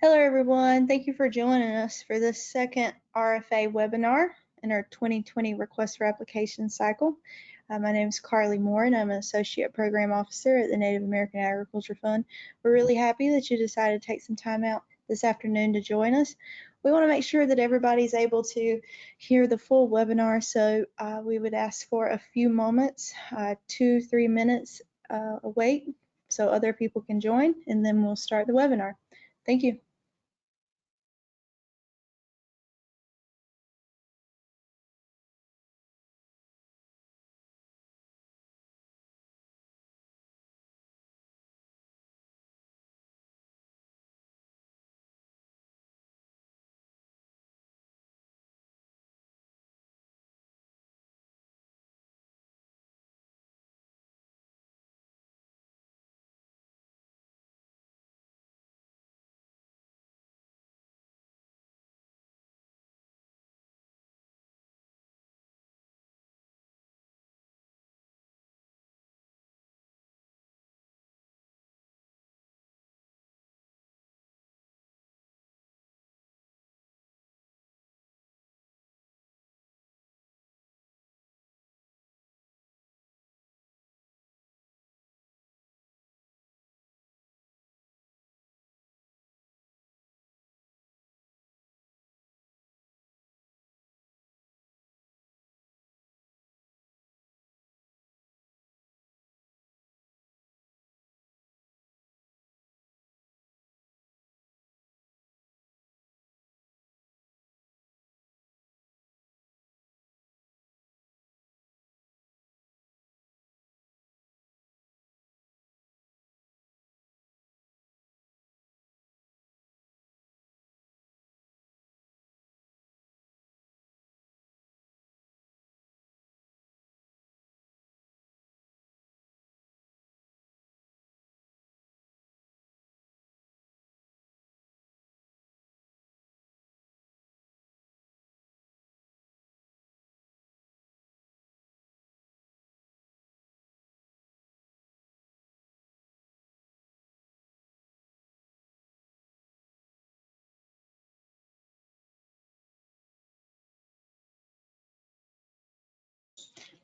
Hello everyone, thank you for joining us for this second RFA webinar in our 2020 Request for Application cycle. My name is Carly Moore and I'm an Associate Program Officer at the Native American Agriculture Fund. We're really happy that you decided to take some time out this afternoon to join us. We want to make sure that everybody's able to hear the full webinar, so we would ask for a few moments, 2-3 minutes wait so other people can join, and then we'll start the webinar. Thank you.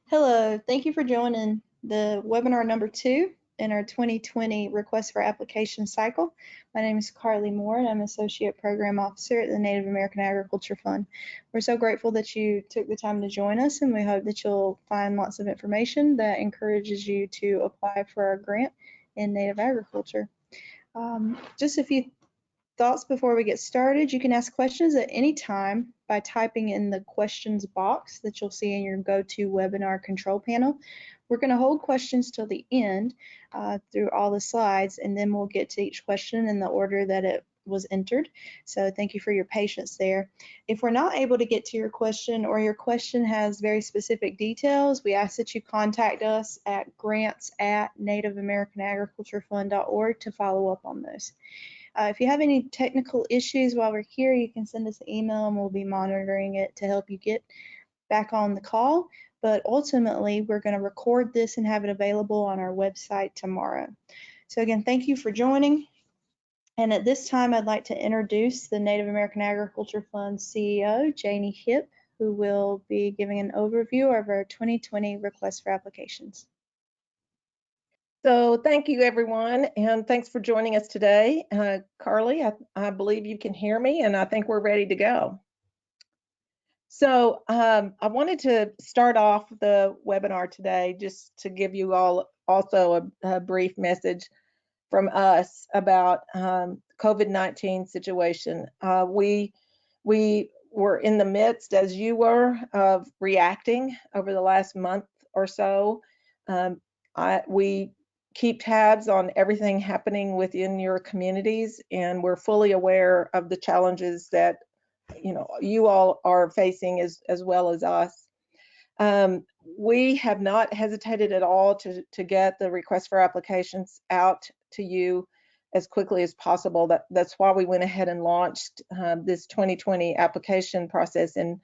Hello, thank you for joining the webinar number 2 in our 2020 Request for Application cycle. My name is Carly Moore and I'm Associate Program Officer at the Native American Agriculture Fund. We're so grateful that you took the time to join us, and we hope that you'll find lots of information that encourages you to apply for our grant in Native agriculture. Just a few thoughts before we get started. You can ask questions at any time by typing in the questions box that you'll see in your GoToWebinar control panel. We're going to hold questions till the end through all the slides, and then we'll get to each question in the order that it was entered. So thank you for your patience there. If we're not able to get to your question, or your question has very specific details, we ask that you contact us at grants@nativeamericanagriculturefund.org to follow up on those. If you have any technical issues while we're here, you can send us an email and we'll be monitoring it to help you get back on the call. But ultimately, we're going to record this and have it available on our website tomorrow. So again, thank you for joining. And at this time, I'd like to introduce the Native American Agriculture Fund CEO, Janie Hipp, who will be giving an overview of our 2020 Request for Applications. So thank you, everyone, and thanks for joining us today. Carly, I believe you can hear me, and I think we're ready to go. So I wanted to start off the webinar today just to give you all also a brief message from us about COVID-19 situation. We were in the midst, as you were, of reacting over the last month or so. We keep tabs on everything happening within your communities, and we're fully aware of the challenges that you all are facing as well as us. We have not hesitated at all to get the request for applications out to you as quickly as possible. That's why we went ahead and launched this 2020 application process on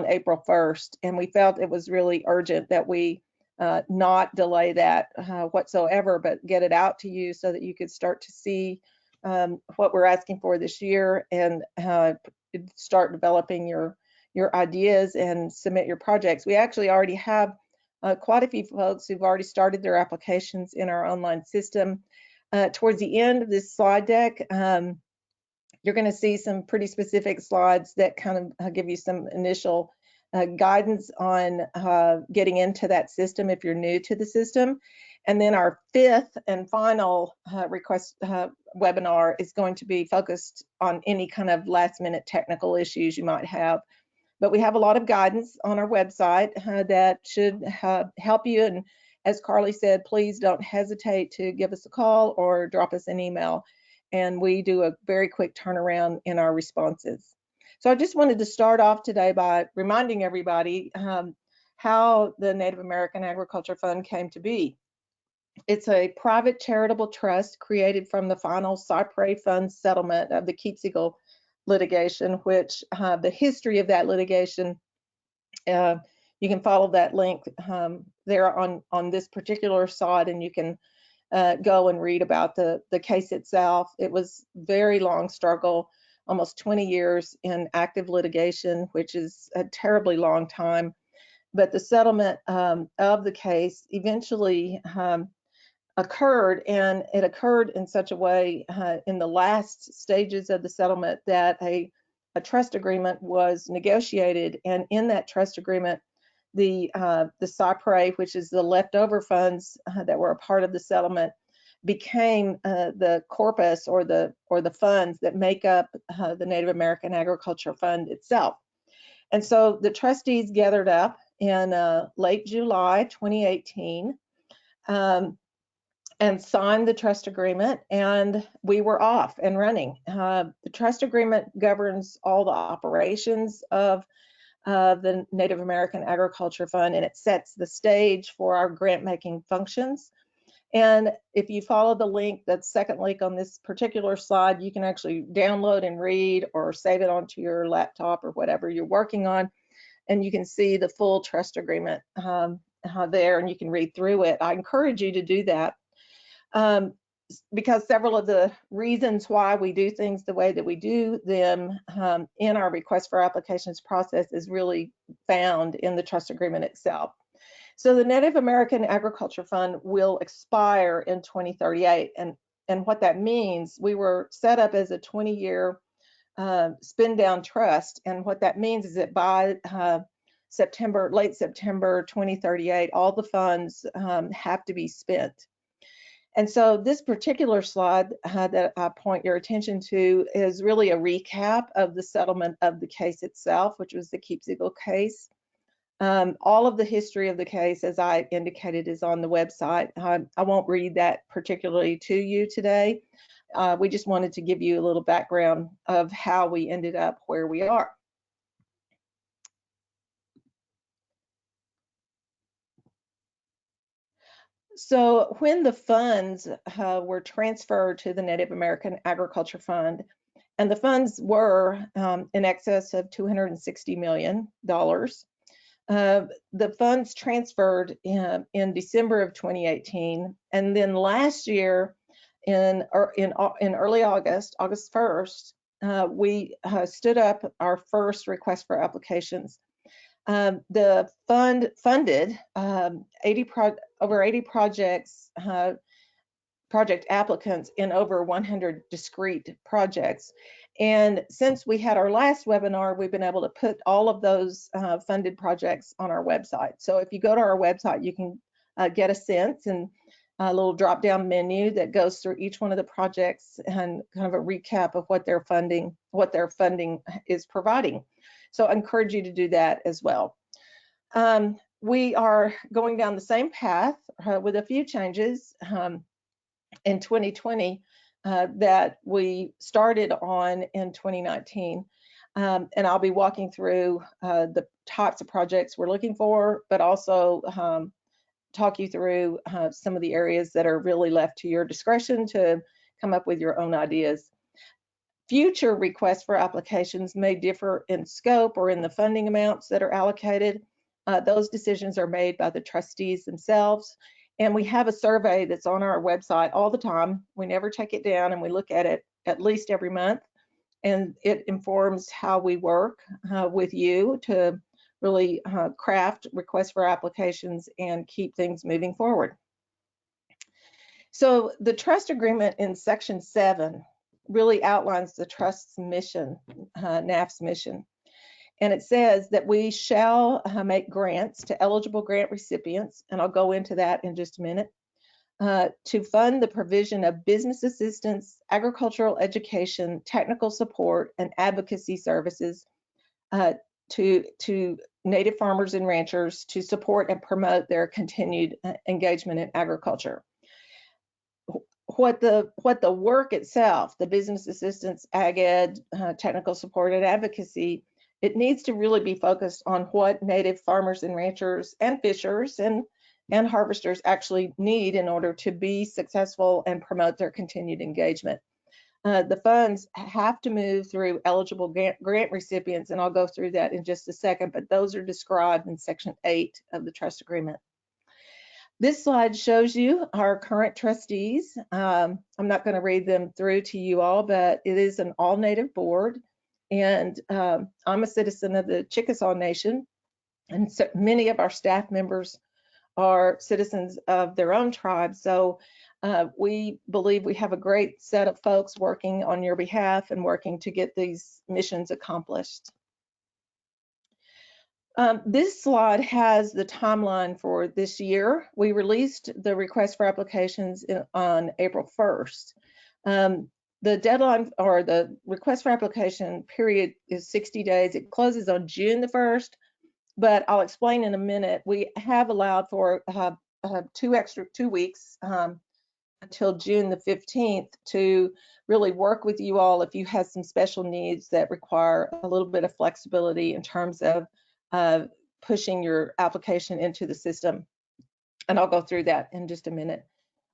April 1st, and we felt it was really urgent that we not delay that whatsoever, but get it out to you so that you could start to see what we're asking for this year and start developing your ideas and submit your projects. We actually already have quite a few folks who've already started their applications in our online system. Towards the end of this slide deck, you're going to see some pretty specific slides that kind of give you some initial guidance on getting into that system if you're new to the system. And then our fifth and final request webinar is going to be focused on any kind of last minute technical issues you might have. But we have a lot of guidance on our website that should help you. And as Carly said, please don't hesitate to give us a call or drop us an email. And we do a very quick turnaround in our responses. So I just wanted to start off today by reminding everybody how the Native American Agriculture Fund came to be. It's a private charitable trust created from the final Cypre Fund settlement of the Keepsigle litigation, which the history of that litigation, you can follow that link there on this particular slide, and you can go and read about the case itself. It was very long struggle, almost 20 years in active litigation, which is a terribly long time. But the settlement of the case eventually occurred, and it occurred in such a way in the last stages of the settlement that a trust agreement was negotiated, and in that trust agreement, the Cypre, which is the leftover funds that were a part of the settlement, became the corpus or the funds that make up the Native American Agriculture Fund itself. And so the trustees gathered up in late July 2018 and signed the trust agreement, and we were off and running. The trust agreement governs all the operations of the Native American Agriculture Fund, and it sets the stage for our grant-making functions. And if you follow the link, that second link on this particular slide, you can actually download and read or save it onto your laptop or whatever you're working on, and you can see the full trust agreement there, and you can read through it. I encourage you to do that. Because several of the reasons why we do things the way that we do them in our request for applications process is really found in the trust agreement itself. So the Native American Agriculture Fund will expire in 2038, and what that means, we were set up as a 20-year spin down trust, and what that means is that by late September 2038, all the funds have to be spent. And so this particular slide that I point your attention to is really a recap of the settlement of the case itself, which was the Keepsigle case. All of the history of the case, as I indicated, is on the website. I won't read that particularly to you today. We just wanted to give you a little background of how we ended up where we are. So when the funds were transferred to the Native American Agriculture Fund, and the funds were in excess of $260 million, the funds transferred in December of 2018, and then last year in early August 1st, we stood up our first request for applications. The fund funded over 80 projects, project applicants in over 100 discrete projects. And since we had our last webinar, we've been able to put all of those funded projects on our website. So if you go to our website, you can get a sense and a little drop-down menu that goes through each one of the projects and kind of a recap of what their funding is providing. So I encourage you to do that as well. We are going down the same path with a few changes in 2020 that we started on in 2019. And I'll be walking through the types of projects we're looking for, but also talk you through some of the areas that are really left to your discretion to come up with your own ideas. Future requests for applications may differ in scope or in the funding amounts that are allocated. Those decisions are made by the trustees themselves. And we have a survey that's on our website all the time. We never take it down, and we look at it at least every month, and it informs how we work with you to really craft requests for applications and keep things moving forward. So the trust agreement in section 7 really outlines the trust's mission, NAAF's mission. And it says that we shall make grants to eligible grant recipients, and I'll go into that in just a minute, to fund the provision of business assistance, agricultural education, technical support, and advocacy services to native farmers and ranchers to support and promote their continued engagement in agriculture. What the work itself, the business assistance, ag ed, technical support, and advocacy, it needs to really be focused on what native farmers and ranchers and fishers and harvesters actually need in order to be successful and promote their continued engagement. The funds have to move through eligible grant recipients, and I'll go through that in just a second, but those are described in section 8 of the trust agreement. This slide shows you our current trustees. I'm not going to read them through to you all, but it is an all-native board, and I'm a citizen of the Chickasaw Nation, and so many of our staff members are citizens of their own tribe. So we believe we have a great set of folks working on your behalf and working to get these missions accomplished. This slide has the timeline for this year. We released the request for applications on April 1st. The deadline or the request for application period is 60 days. It closes on June the 1st, but I'll explain in a minute. We have allowed for 2 weeks until June the 15th to really work with you all if you have some special needs that require a little bit of flexibility in terms of pushing your application into the system. And I'll go through that in just a minute.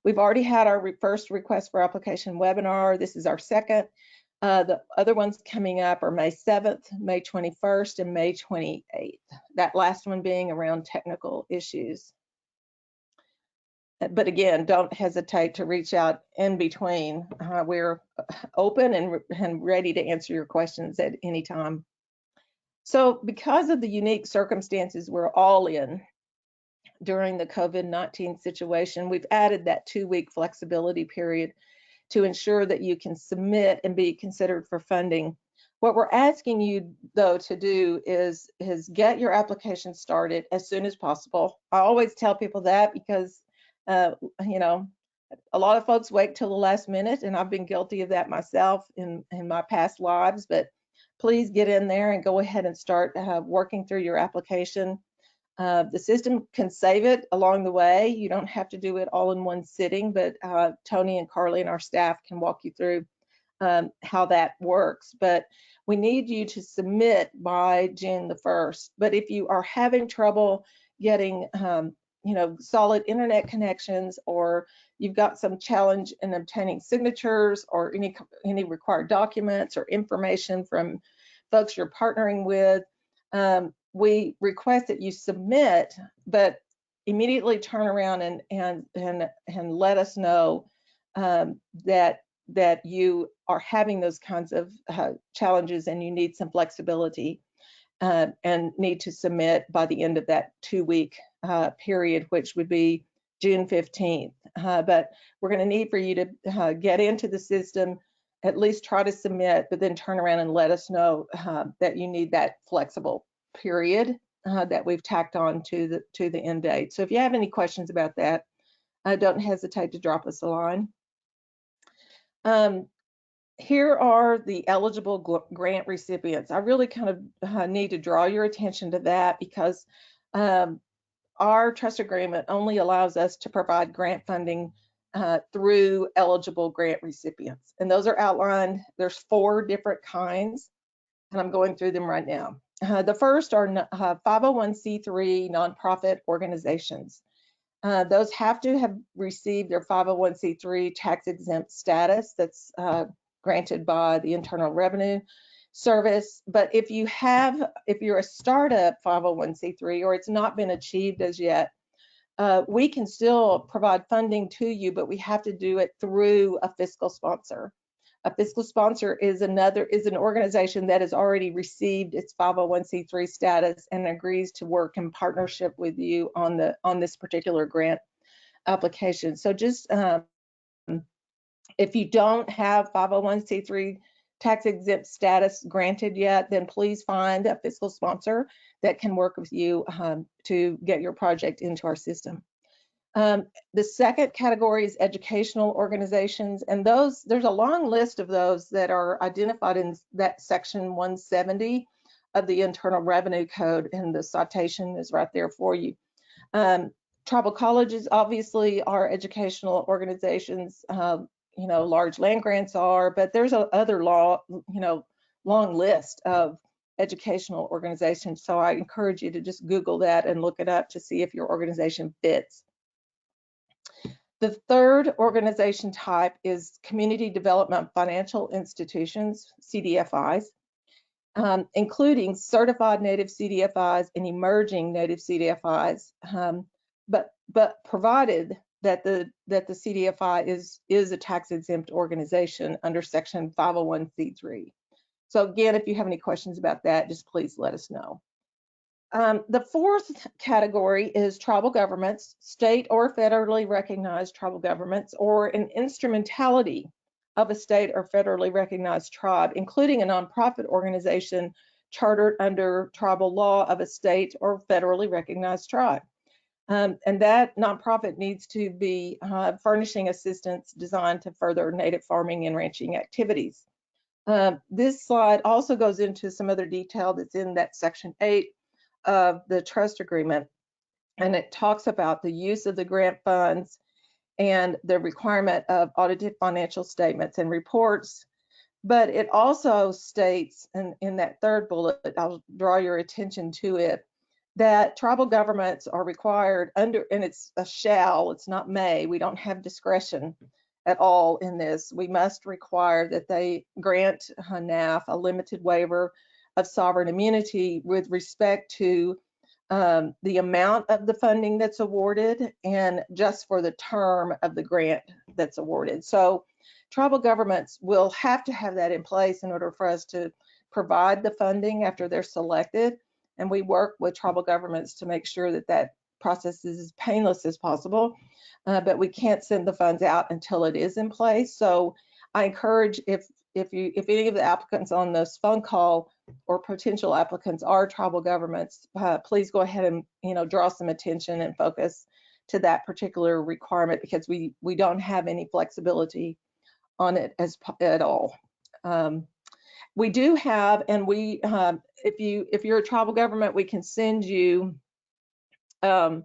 We've already had our first request for application webinar. This is our second. The other ones coming up are May 7th, May 21st, and May 28th. That last one being around technical issues. But again, don't hesitate to reach out in between. We're open and ready to answer your questions at any time. So because of the unique circumstances we're all in during the COVID-19 situation, we've added that 2-week flexibility period to ensure that you can submit and be considered for funding. What we're asking you, though, to do is get your application started as soon as possible. I always tell people that because, you know, a lot of folks wait till the last minute, and I've been guilty of that myself in my past lives, but please get in there and go ahead and start working through your application. The system can save it along the way. You don't have to do it all in one sitting, but Tony and Carly and our staff can walk you through how that works. But we need you to submit by June the 1st. But if you are having trouble getting you know, solid internet connections, or you've got some challenge in obtaining signatures or any required documents or information from folks you're partnering with, we request that you submit, but immediately turn around and let us know that you are having those kinds of challenges and you need some flexibility and need to submit by the end of that 2-week period, which would be June 15th. But we're going to need for you to get into the system, at least try to submit, but then turn around and let us know that you need that flexible period that we've tacked on to the end date. So if you have any questions about that, don't hesitate to drop us a line. Here are the eligible grant recipients. I really kind of need to draw your attention to that because our trust agreement only allows us to provide grant funding through eligible grant recipients. And those are outlined. There's 4 different kinds, and I'm going through them right now. The first are 501c3 nonprofit organizations. Those have to have received their 501c3 tax exempt status that's granted by the Internal Revenue Service. But if you're a startup 501c3 or it's not been achieved as yet, we can still provide funding to you, but we have to do it through a fiscal sponsor. A fiscal sponsor is an organization that has already received its 501c3 status and agrees to work in partnership with you on this particular grant application. So just if you don't have 501c3 tax exempt status granted yet, then please find a fiscal sponsor that can work with you to get your project into our system. The second category is educational organizations, and there's a long list of those that are identified in that section 170 of the Internal Revenue Code, and the citation is right there for you. Tribal colleges obviously are educational organizations. Large land grants are, but there's other long list of educational organizations. So I encourage you to just Google that and look it up to see if your organization fits. The third organization type is Community Development Financial Institutions, CDFIs, including certified native CDFIs and emerging native CDFIs, but provided that the CDFI is a tax exempt organization under section 501c3. So again, if you have any questions about that, just please let us know. The fourth category is tribal governments, state or federally recognized tribal governments, or an instrumentality of a state or federally recognized tribe, including a nonprofit organization chartered under tribal law of a state or federally recognized tribe. And that nonprofit needs to be furnishing assistance designed to further native farming and ranching activities. This slide also goes into some other detail that's in that section 8 of the trust agreement, and it talks about the use of the grant funds and the requirement of audited financial statements and reports. But it also states in that third bullet, I'll draw your attention to it, that tribal governments are required under, and it's a shall, it's not may, we don't have discretion at all in this. We must require that they grant NAAF a limited waiver of sovereign immunity with respect to the amount of the funding that's awarded and just for the term of the grant that's awarded. So tribal governments will have to have that in place in order for us to provide the funding after they're selected. And we work with tribal governments to make sure that that process is as painless as possible, but we can't send the funds out until it is in place. So I encourage, if any of the applicants on this phone call or potential applicants are tribal governments, please go ahead and draw some attention and focus to that particular requirement, because we don't have any flexibility on it at all. We do have, and we if you're a tribal government, we can send you a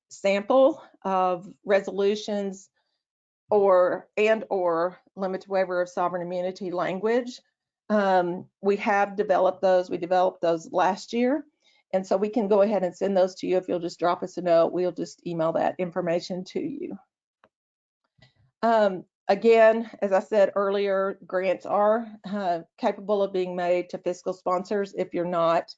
sample of resolutions or limited waiver of sovereign immunity language. We have developed those. We developed those last year, and so we can go ahead and send those to you. If you'll just drop us a note, we'll just email that information to you. Again, as I said earlier, grants are capable of being made to fiscal sponsors if you're not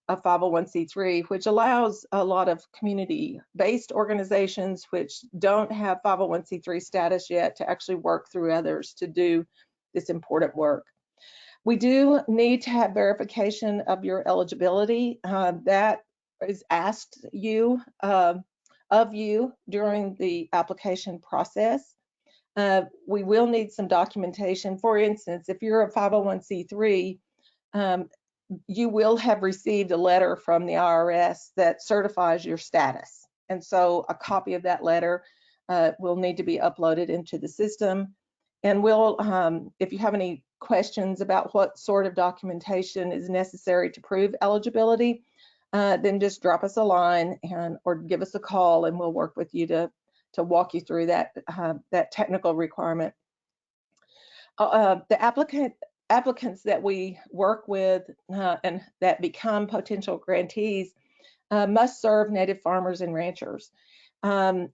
a 501c3, which allows a lot of community-based organizations which don't have 501c3 status yet to actually work through others to do this important work. We do need to have verification of your eligibility. That is asked of you during the application process. We will need some documentation. For instance, if you're a 501c3, you will have received a letter from the IRS that certifies your status. And so a copy of that letter will need to be uploaded into the system. And we'll, if you have any questions about what sort of documentation is necessary to prove eligibility, then just drop us a line or give us a call, and we'll work with you to walk you through that technical requirement. The applicants that we work with and that become potential grantees must serve native farmers and ranchers. And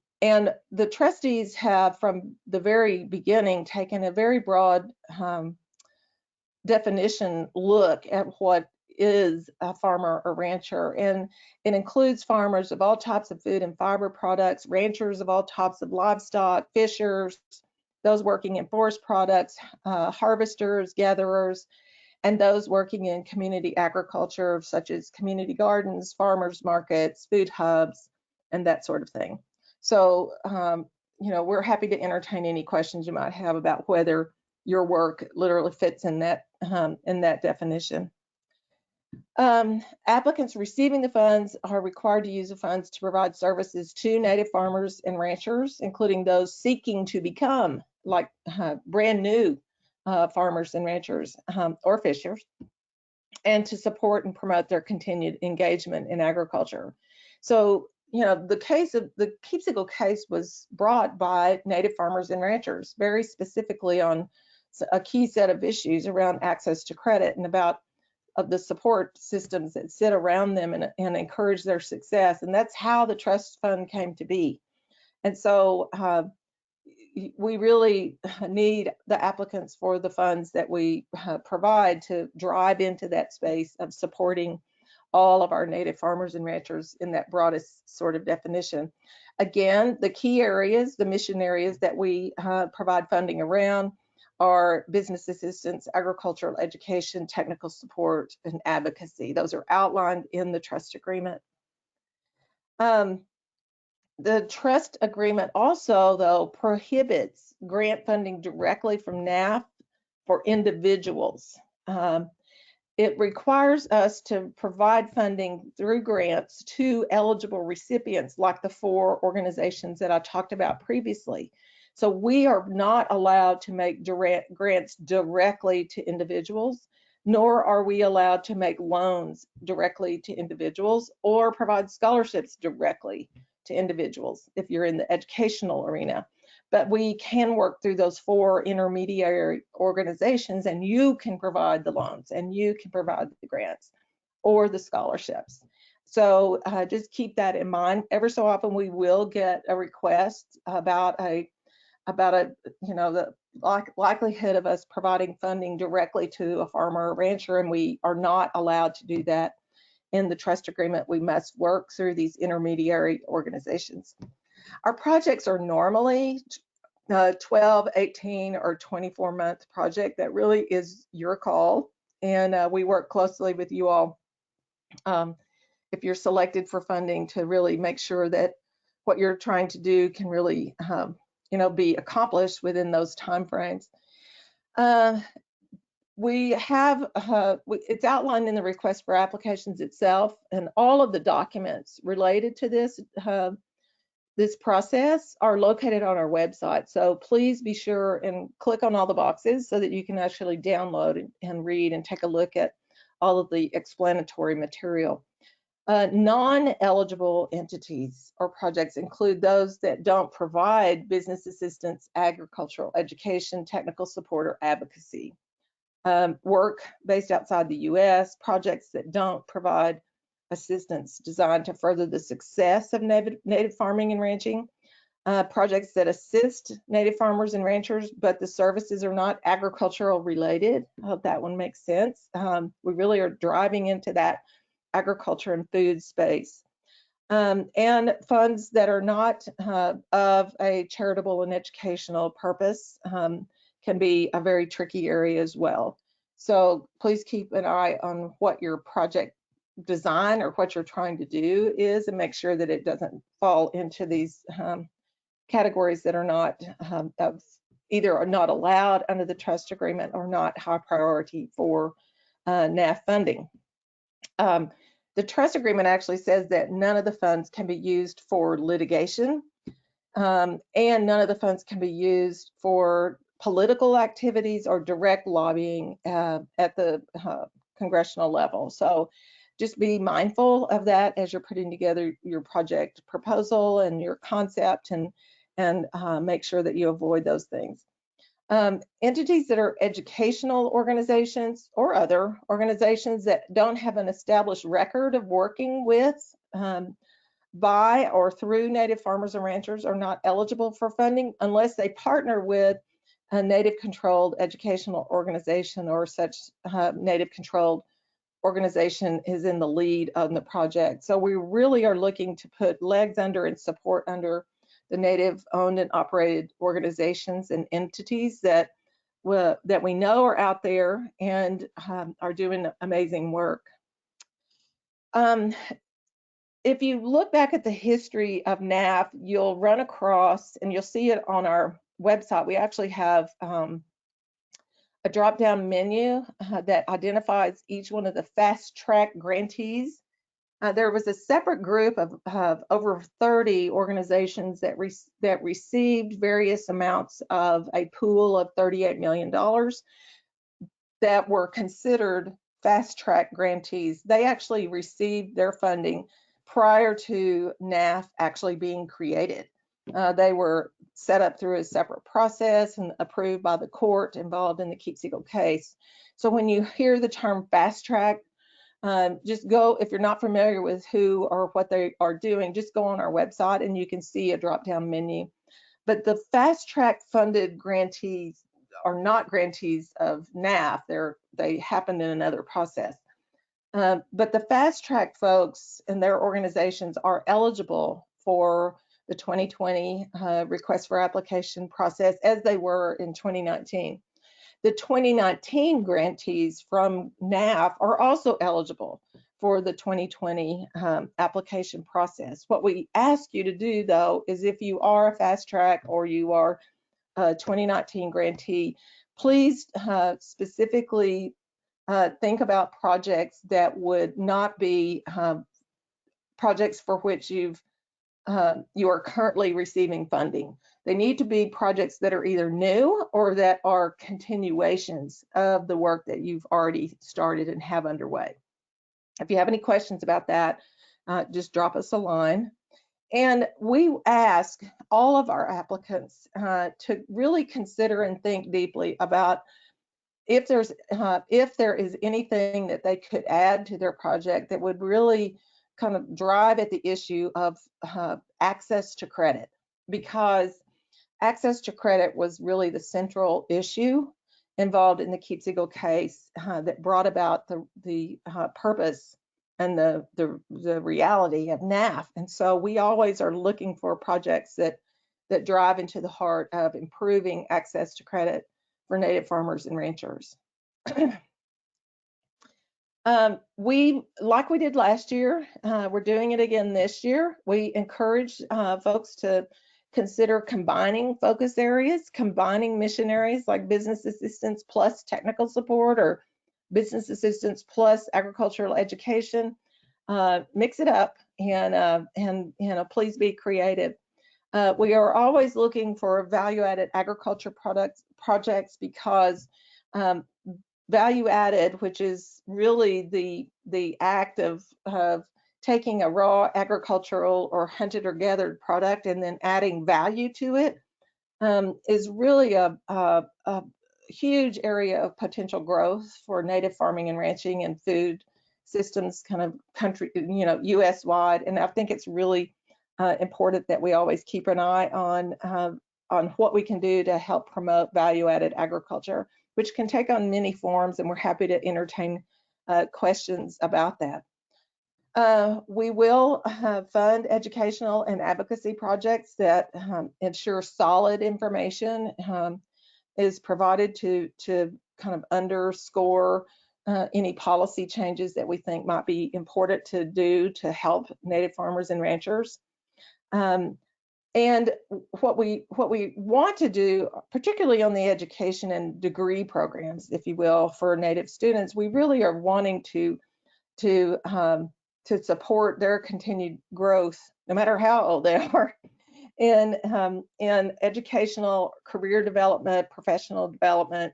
the trustees have, from the very beginning, taken a very broad definition look at what is a farmer or rancher, and it includes farmers of all types of food and fiber products, ranchers of all types of livestock, fishers, those working in forest products, harvesters, gatherers, and those working in community agriculture, such as community gardens, farmers markets, food hubs, and that sort of thing. So, we're happy to entertain any questions you might have about whether your work literally fits in that definition. Applicants receiving the funds are required to use the funds to provide services to native farmers and ranchers, including those seeking to become like brand new farmers and ranchers or fishers, and to support and promote their continued engagement in agriculture. So, the Keepsicle case was brought by native farmers and ranchers, very specifically on a key set of issues around access to credit and about the support systems that sit around them and encourage their success. And that's how the trust fund came to be. And so we really need the applicants for the funds that we provide to drive into that space of supporting all of our native farmers and ranchers in that broadest sort of definition. Again, the key areas, the mission areas that we provide funding around are business assistance, agricultural education, technical support, and advocacy. Those are outlined in the trust agreement. The trust agreement also, though, prohibits grant funding directly from NAAF for individuals. It requires us to provide funding through grants to eligible recipients, like the 4 organizations that I talked about previously. So we are not allowed to make grants directly to individuals, nor are we allowed to make loans directly to individuals or provide scholarships directly to individuals if you're in the educational arena. But we can work through those 4 intermediary organizations, and you can provide the loans and you can provide the grants or the scholarships. So just keep that in mind. Ever so often we will get a request about the likelihood of us providing funding directly to a farmer or rancher, and we are not allowed to do that in the trust agreement. We must work through these intermediary organizations. Our projects are normally 12, 18, or 24-month project. That really is your call, and we work closely with you all if you're selected for funding to really make sure that what you're trying to do can really be accomplished within those timeframes. We have, it's outlined in the request for applications itself, and all of the documents related to this process are located on our website. So please be sure and click on all the boxes so that you can actually download and read and take a look at all of the explanatory material. Non-eligible entities or projects include those that don't provide business assistance, agricultural education, technical support, or advocacy. Work based outside the U.S., projects that don't provide assistance designed to further the success of native farming and ranching, projects that assist native farmers and ranchers, but the services are not agricultural related. I hope that one makes sense. We really are driving into that agriculture and food space. And funds that are not of a charitable and educational purpose can be a very tricky area as well. So please keep an eye on what your project design or what you're trying to do is, and make sure that it doesn't fall into these categories that are not either are not allowed under the trust agreement or not high priority for NAAF funding. The trust agreement actually says that none of the funds can be used for litigation, and none of the funds can be used for political activities or direct lobbying at the congressional level. So just be mindful of that as you're putting together your project proposal and your concept, and make sure that you avoid those things. Entities that are educational organizations or other organizations that don't have an established record of working with, by or through native farmers and ranchers are not eligible for funding unless they partner with a native controlled educational organization, or such native controlled organization is in the lead on the project. So we really are looking to put legs under and support under the Native owned and operated organizations and entities that we know are out there and are doing amazing work. If you look back at the history of NAAF, you'll run across, and you'll see it on our website, we actually have a drop-down menu that identifies each one of the fast track grantees. There was a separate group of over 30 organizations that received various amounts of a pool of $38 million that were considered fast track grantees. They actually received their funding prior to NAAF actually being created. They were set up through a separate process and approved by the court involved in the Keep Siegel case. So when you hear the term fast track, just go, if you're not familiar with who or what they are doing, just go on our website and you can see a drop-down menu. But the fast track funded grantees are not grantees of NAAF. They happen in another process. But the fast track folks and their organizations are eligible for the 2020 request for application process as they were in 2019. The 2019 grantees from NAAF are also eligible for the 2020 application process. What we ask you to do, though, is if you are a fast track or you are a 2019 grantee, please specifically think about projects that would not be projects for which you are currently receiving funding. They need to be projects that are either new or that are continuations of the work that you've already started and have underway. If you have any questions about that, just drop us a line. And we ask all of our applicants to really consider and think deeply about if there is anything that they could add to their project that would really kind of drive at the issue of access to credit, because access to credit was really the central issue involved in the Keep Siegel case that brought about the purpose and the reality of NAAF. And so we always are looking for projects that drive into the heart of improving access to credit for Native farmers and ranchers. Like we did last year, we're doing it again this year. We encourage folks to consider combining focus areas, combining mission areas like business assistance plus technical support or business assistance plus agricultural education. Mix it up and please be creative. We are always looking for value-added agriculture projects because value added, which is really the act of taking a raw agricultural or hunted or gathered product and then adding value to it, is really a huge area of potential growth for Native farming and ranching and food systems, kind of country, U.S. wide. And I think it's really important that we always keep an eye on what we can do to help promote value-added agriculture, which can take on many forms, and we're happy to entertain questions about that. We will fund educational and advocacy projects that ensure solid information is provided to kind of underscore any policy changes that we think might be important to do to help Native farmers and ranchers. And what we want to do, particularly on the education and degree programs, if you will, for Native students, we really are wanting to support their continued growth, no matter how old they are, in educational, career development, professional development,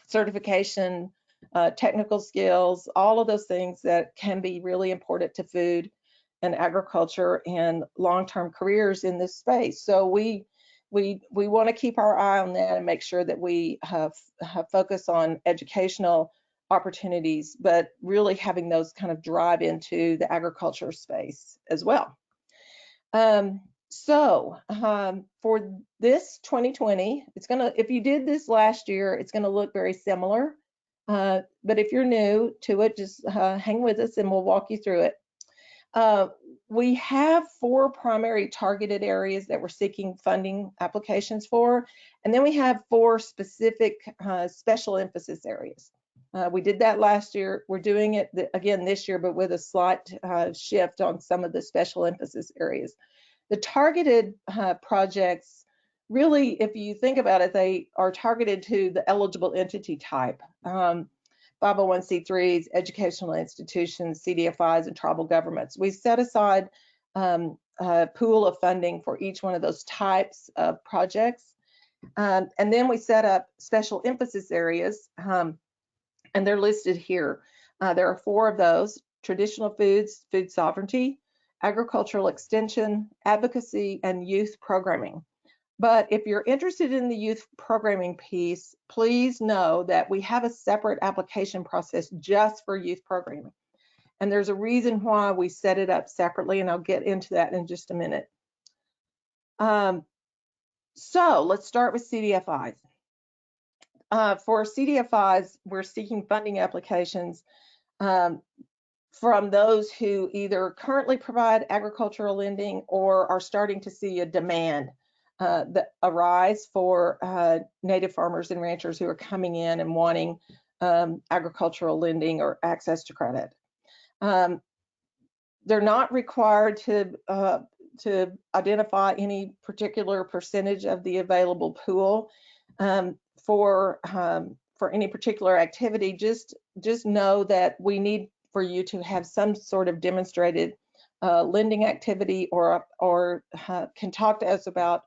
certification, technical skills, all of those things that can be really important to food and agriculture and long-term careers in this space. So we want to keep our eye on that and make sure that we have focus on educational opportunities, but really having those kind of drive into the agriculture space as well. So for this 2020, it's gonna, if you did this last year, it's gonna look very similar. But if you're new to it, just hang with us and we'll walk you through it. We have 4 primary targeted areas that we're seeking funding applications for, and then we have 4 specific special emphasis areas. We did that last year. We're doing it again this year, but with a slight shift on some of the special emphasis areas. The targeted projects, really, if you think about it, they are targeted to the eligible entity type. 501c3s, educational institutions, CDFIs, and tribal governments. We set aside a pool of funding for each one of those types of projects. And then we set up special emphasis areas, and they're listed here. There are 4 of those: traditional foods, food sovereignty, agricultural extension, advocacy, and youth programming. But if you're interested in the youth programming piece, please know that we have a separate application process just for youth programming. And there's a reason why we set it up separately, and I'll get into that in just a minute. So let's start with CDFIs. For CDFIs, we're seeking funding applications from those who either currently provide agricultural lending or are starting to see a demand that arise for native farmers and ranchers who are coming in and wanting agricultural lending or access to credit. They're not required to identify any particular percentage of the available pool for any particular activity. Just know that we need for you to have some sort of demonstrated lending activity, or can talk to us about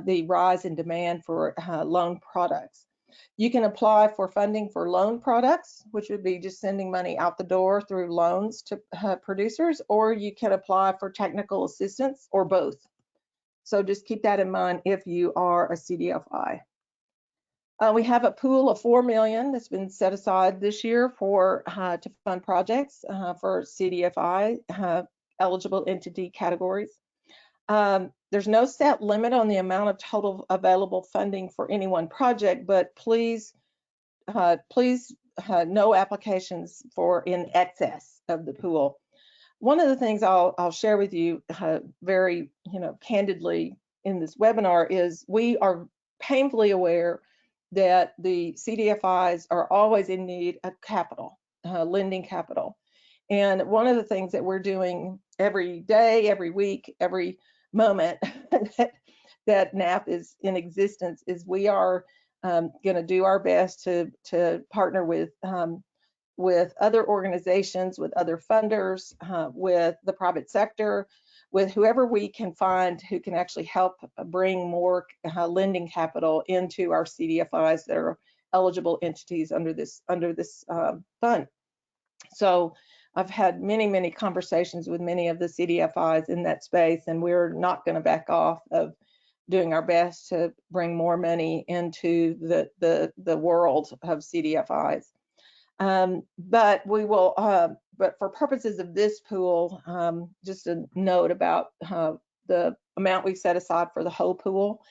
the rise in demand for loan products. You can apply for funding for loan products, which would be just sending money out the door through loans to producers, or you can apply for technical assistance, or both. So just keep that in mind if you are a CDFI. We have a pool of $4 million that's been set aside this year for to fund projects for CDFI eligible entity categories. There's no set limit on the amount of total available funding for any one project, but please, no applications for in excess of the pool. One of the things I'll share with you very candidly in this webinar is we are painfully aware that the CDFIs are always in need of capital, lending capital. And one of the things that we're doing every day, every week, every moment that NAAF is in existence is we are going to do our best to partner with other organizations, with other funders, with the private sector, with whoever we can find who can actually help bring more lending capital into our CDFIs that are eligible entities under this fund. So I've had many conversations with many of the CDFIs in that space, and we're not going to back off of doing our best to bring more money into the world of CDFIs. But we will, but for purposes of this pool, just a note about the amount we've set aside for the whole pool.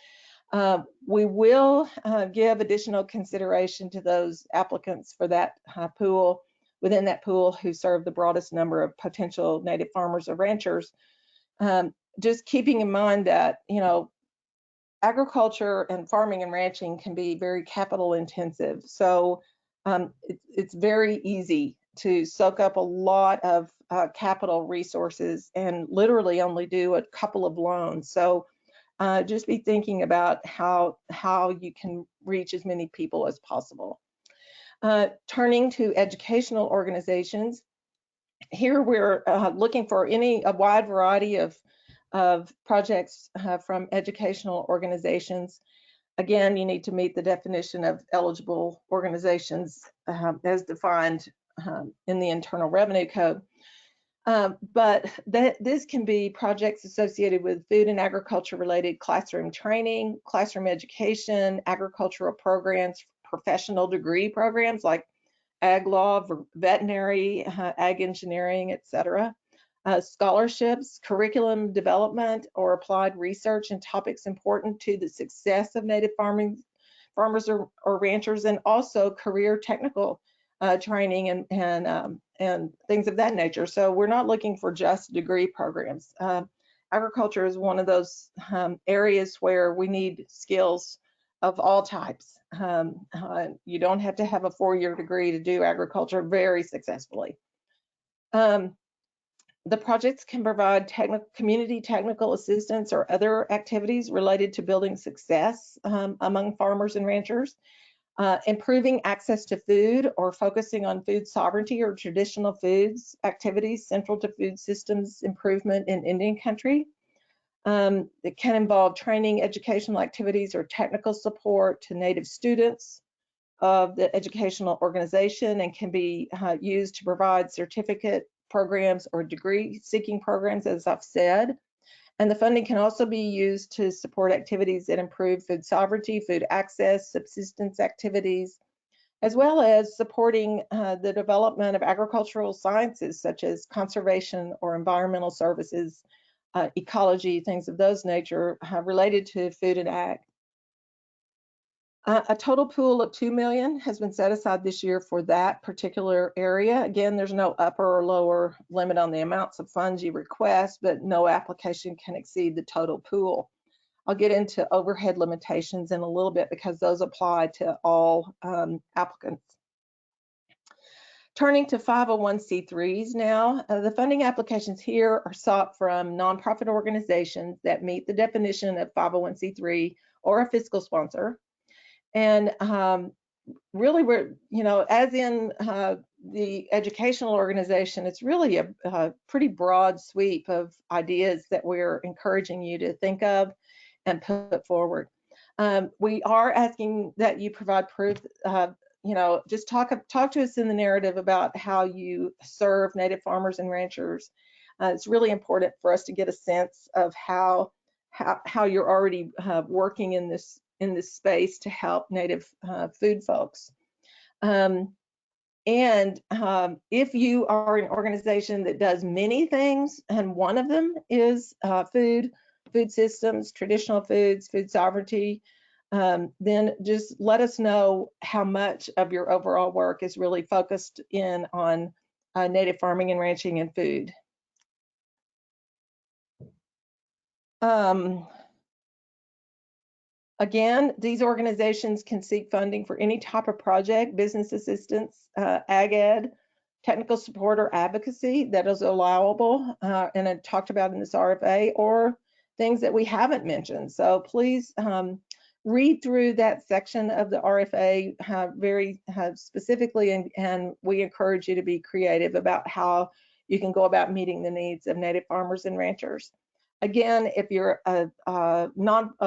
We will give additional consideration to those applicants for that pool, within that pool, who serve the broadest number of potential native farmers or ranchers. Just keeping in mind that, agriculture and farming and ranching can be very capital intensive. So it's very easy to soak up a lot of capital resources and literally only do a couple of loans. So just be thinking about how you can reach as many people as possible. Turning to educational organizations, here we're looking for a wide variety of projects from educational organizations. Again, you need to meet the definition of eligible organizations as defined in the Internal Revenue Code. But this can be projects associated with food and agriculture related classroom training, classroom education, agricultural programs, professional degree programs like ag law, veterinary, ag engineering, etc. Scholarships, curriculum development, or applied research in topics important to the success of native farmers or ranchers, and also career technical training and things of that nature. So we're not looking for just degree programs. Agriculture is one of those areas where we need skills of all types. You don't have to have a 4-year degree to do agriculture very successfully. The projects can provide community technical assistance or other activities related to building success among farmers and ranchers, improving access to food or focusing on food sovereignty or traditional foods activities central to food systems improvement in Indian country. It can involve training, educational activities, or technical support to Native students of the educational organization, and can be used to provide certificate programs or degree-seeking programs, as I've said. And the funding can also be used to support activities that improve food sovereignty, food access, subsistence activities, as well as supporting the development of agricultural sciences such as conservation or environmental services, ecology, things of those nature related to food and ag. A total pool of $2 million has been set aside this year for that particular area. Again, there's no upper or lower limit on the amounts of funds you request, but no application can exceed the total pool. I'll get into overhead limitations in a little bit because those apply to all applicants. Turning to 501c3s now, the funding applications here are sought from nonprofit organizations that meet the definition of 501c3 or a fiscal sponsor. And really, we're, as in the educational organization, it's really a pretty broad sweep of ideas that we're encouraging you to think of and put forward. We are asking that you provide proof, just talk to us in the narrative about how you serve Native farmers and ranchers. It's really important for us to get a sense of how you're already working in this space to help Native food folks. And if you are an organization that does many things, and one of them is food systems, traditional foods, food sovereignty, then just let us know how much of your overall work is really focused in on Native farming and ranching and food. Again, these organizations can seek funding for any type of project, business assistance, ag ed, technical support, or advocacy that is allowable and I talked about in this RFA, or things that we haven't mentioned. So please read through that section of the RFA very specifically, and we encourage you to be creative about how you can go about meeting the needs of Native farmers and ranchers. Again, if you're a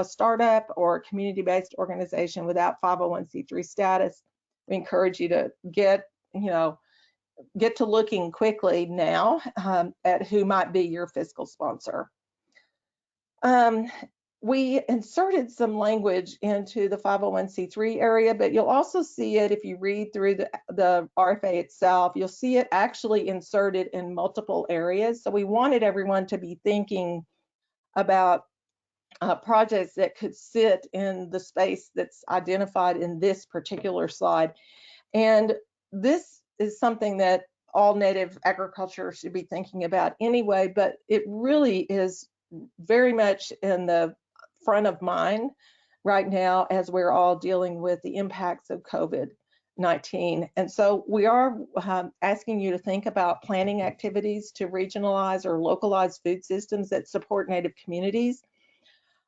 startup or a community-based organization without 501c3 status, we encourage you to get to looking quickly now at who might be your fiscal sponsor. We inserted some language into the 501c3 area, but you'll also see it if you read through the RFA itself. You'll see it actually inserted in multiple areas. So we wanted everyone to be thinking about projects that could sit in the space that's identified in this particular slide. And this is something that all Native agriculture should be thinking about anyway, but it really is very much in the front of mind right now as we're all dealing with the impacts of COVID-19. And so we are asking you to think about planning activities to regionalize or localize food systems that support Native communities,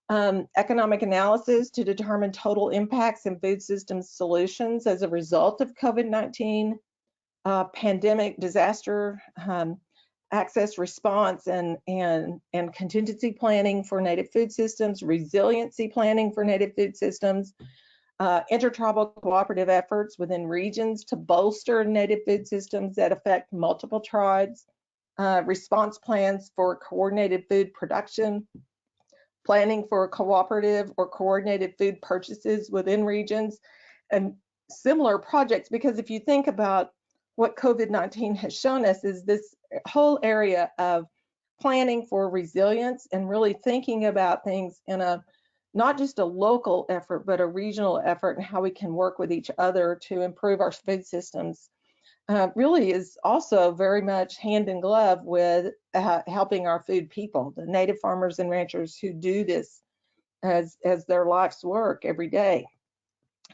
economic analysis to determine total impacts and food systems solutions as a result of COVID-19, pandemic disaster access response and contingency planning for Native food systems, resiliency planning for Native food systems, intertribal cooperative efforts within regions to bolster Native food systems that affect multiple tribes, response plans for coordinated food production, planning for cooperative or coordinated food purchases within regions, and similar projects. Because if you think about what COVID-19 has shown us, is this whole area of planning for resilience and really thinking about things in a not just a local effort, but a regional effort, and how we can work with each other to improve our food systems really is also very much hand in glove with helping our food people, the native farmers and ranchers who do this as their life's work every day.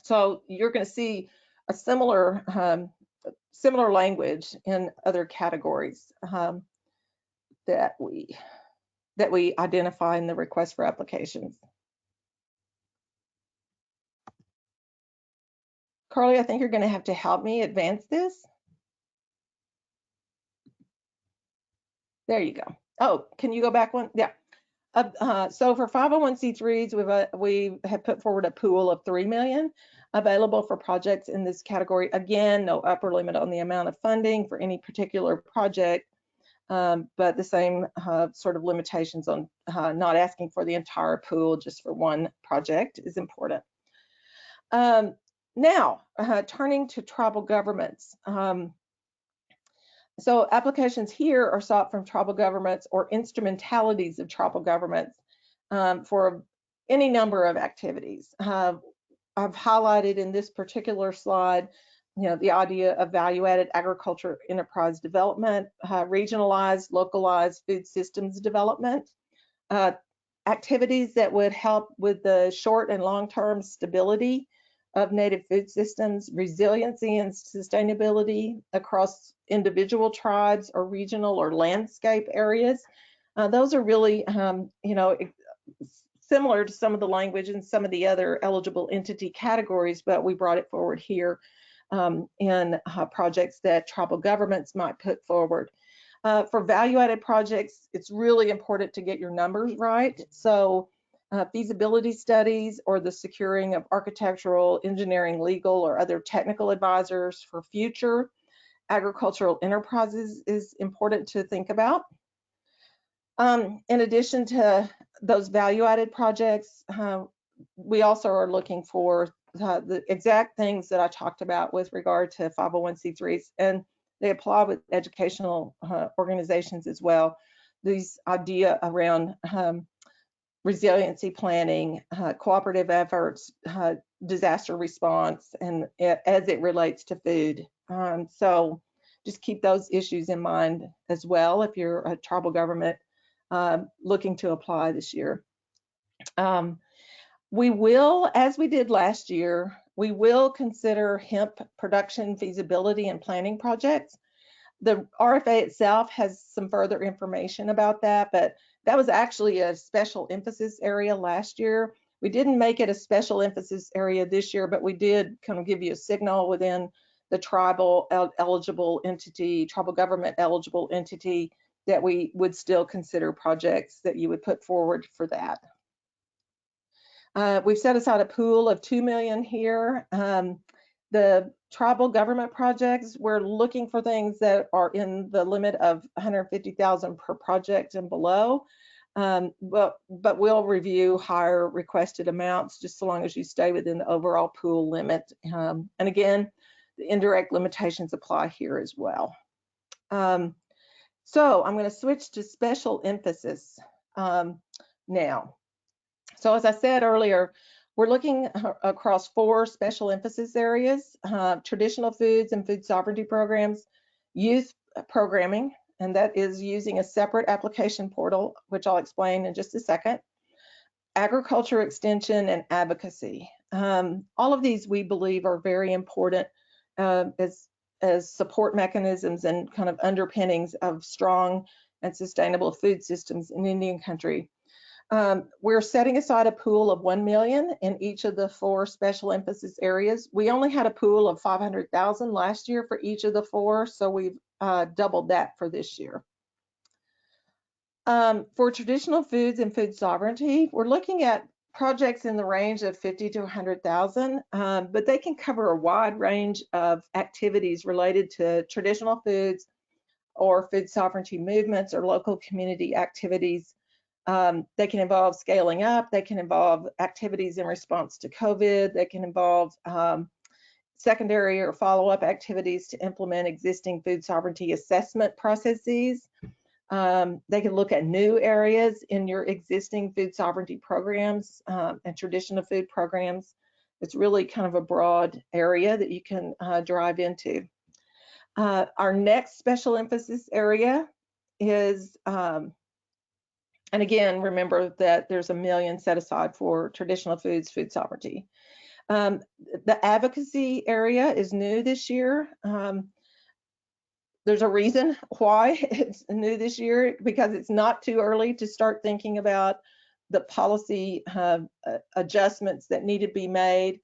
So you're going to see a similar language in other categories that we identify in the request for applications. Carly, I think you're going to have to help me advance this. There you go. Oh, can you go back one? Yeah. So for 501c3s, we have put forward a pool of $3 million available for projects in this category. Again, no upper limit on the amount of funding for any particular project, but the same sort of limitations on not asking for the entire pool, just for one project is important. Now, turning to tribal governments. So applications here are sought from tribal governments or instrumentalities of tribal governments for any number of activities. I've highlighted in this particular slide, the idea of value-added agriculture enterprise development, regionalized, localized food systems development, activities that would help with the short and long-term stability of native food systems, resiliency and sustainability across individual tribes or regional or landscape areas. Those are really, similar to some of the language in some of the other eligible entity categories, but we brought it forward here in projects that tribal governments might put forward. For value-added projects, it's really important to get your numbers right. So feasibility studies or the securing of architectural, engineering, legal, or other technical advisors for future agricultural enterprises is important to think about. In addition to those value-added projects, we also are looking for the exact things that I talked about with regard to 501c3s, and they apply with educational organizations as well. These idea around resiliency planning, cooperative efforts, disaster response, and as it relates to food. So just keep those issues in mind as well if you're a tribal government looking to apply this year. We will, as we did last year, we will consider hemp production feasibility and planning projects. The RFA itself has some further information about that, but that was actually a special emphasis area last year. We didn't make it a special emphasis area this year, but we did kind of give you a signal within the tribal eligible entity, tribal government eligible entity, that we would still consider projects that you would put forward for that. We've set aside a pool of $2 million here. The tribal government projects, we're looking for things that are in the limit of $150,000 per project and below, but we'll review higher requested amounts just so long as you stay within the overall pool limit. And again, the indirect limitations apply here as well. So I'm going to switch to special emphasis now. So as I said earlier, we're looking across 4 special emphasis areas: traditional foods and food sovereignty programs, youth programming, and that is using a separate application portal, which I'll explain in just a second, agriculture extension, and advocacy. All of these we believe are very important as support mechanisms and kind of underpinnings of strong and sustainable food systems in Indian country. We're setting aside a pool of $1 million in each of the 4 special emphasis areas. We only had a pool of $500,000 last year for each of the 4, so we've doubled that for this year. For traditional foods and food sovereignty, we're looking at projects in the range of $50,000 to $100,000, but they can cover a wide range of activities related to traditional foods or food sovereignty movements or local community activities. They can involve scaling up, they can involve activities in response to COVID, they can involve secondary or follow-up activities to implement existing food sovereignty assessment processes. They can look at new areas in your existing food sovereignty programs and traditional food programs. It's really kind of a broad area that you can drive into. Our next special emphasis area is, and again, remember that there's $1 million set aside for traditional foods, food sovereignty. The advocacy area is new this year. There's a reason why it's new this year, because it's not too early to start thinking about the policy adjustments that need to be made,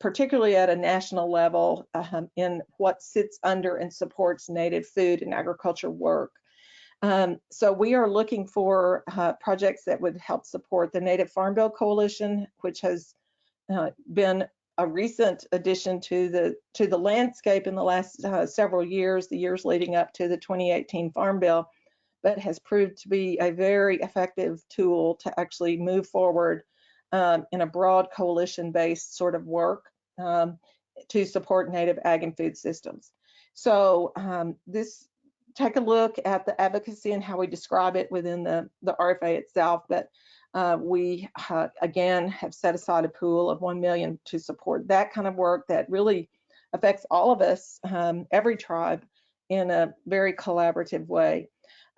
particularly at a national level, in what sits under and supports Native food and agriculture work. So we are looking for projects that would help support the Native Farm Bill Coalition, which has been a recent addition to the landscape in the last several years, the years leading up to the 2018 Farm Bill, but has proved to be a very effective tool to actually move forward in a broad coalition-based sort of work to support Native ag and food systems. So take a look at the advocacy and how we describe it within the RFA itself, but we again have set aside a pool of $1 million to support that kind of work that really affects all of us, every tribe, in a very collaborative way.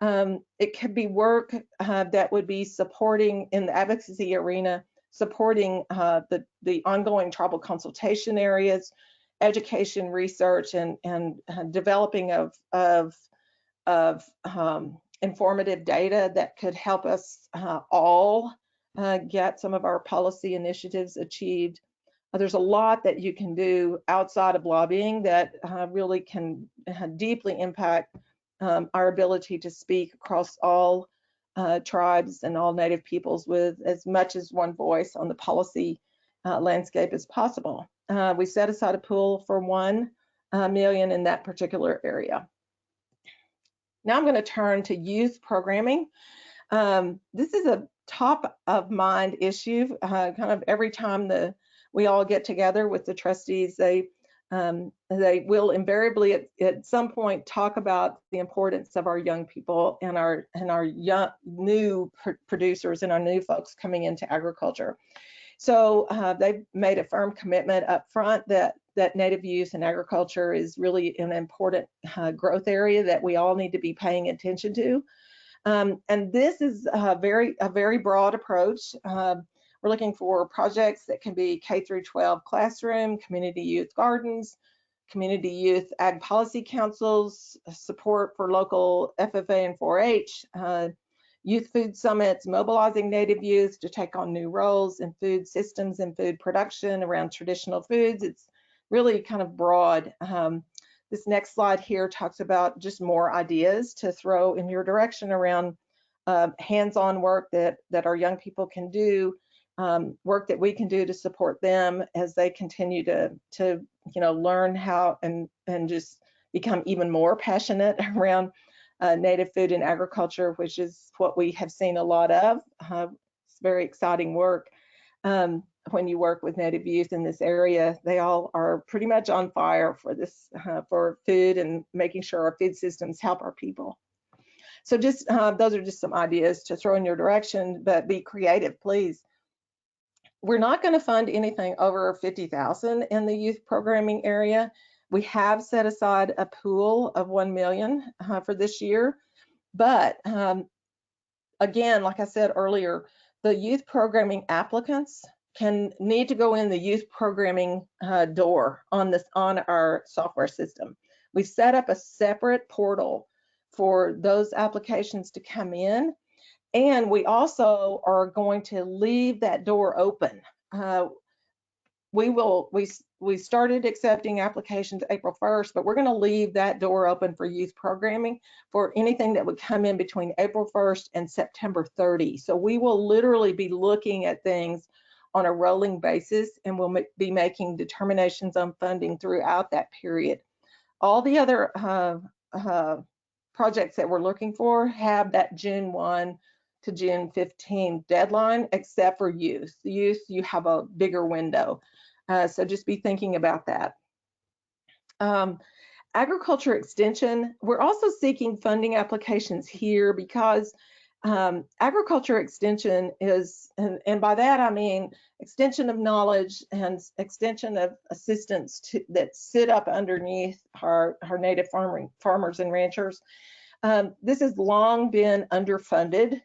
It could be work that would be supporting in the advocacy arena, supporting the ongoing tribal consultation areas, education, research, and developing of informative data that could help us all get some of our policy initiatives achieved. There's a lot that you can do outside of lobbying that really can deeply impact our ability to speak across all tribes and all Native peoples with as much as one voice on the policy landscape as possible. We set aside a pool for $1 million in that particular area. Now I'm going to turn to youth programming. This is a top of mind issue. Kind of every time we all get together with the trustees, they will invariably at some point talk about the importance of our young people and our young new producers and our new folks coming into agriculture. So they've made a firm commitment up front that Native youth and agriculture is really an important growth area that we all need to be paying attention to. And this is a very broad approach. We're looking for projects that can be K through 12 classroom, community youth gardens, community youth ag policy councils, support for local FFA and 4-H, youth food summits, mobilizing Native youth to take on new roles in food systems and food production around traditional foods. It's really kind of broad. This next slide here talks about just more ideas to throw in your direction around hands-on work that our young people can do, work that we can do to support them as they continue to learn how and just become even more passionate around Native food and agriculture, which is what we have seen a lot of. It's very exciting work. When you work with Native youth in this area, they all are pretty much on fire for this, for food and making sure our food systems help our people. So just those are just some ideas to throw in your direction, but be creative, please. We're not going to fund anything over $50,000 in the youth programming area. We have set aside a pool of $1 million for this year, but again, like I said earlier, the youth programming applicants need to go in the youth programming door on our software system. We've set up a separate portal for those applications to come in, and we also are going to leave that door open. We started accepting applications April 1st, but we're going to leave that door open for youth programming for anything that would come in between April 1st and September 30. So we will literally be looking at things on a rolling basis, and we'll be making determinations on funding throughout that period. All the other projects that we're looking for have that June 1 to June 15 deadline, except for youth. Youth, you have a bigger window. So just be thinking about that. Agriculture extension, we're also seeking funding applications here because Agriculture extension is, and by that I mean extension of knowledge and extension of assistance that sit up underneath our native farmers and ranchers. This has long been underfunded.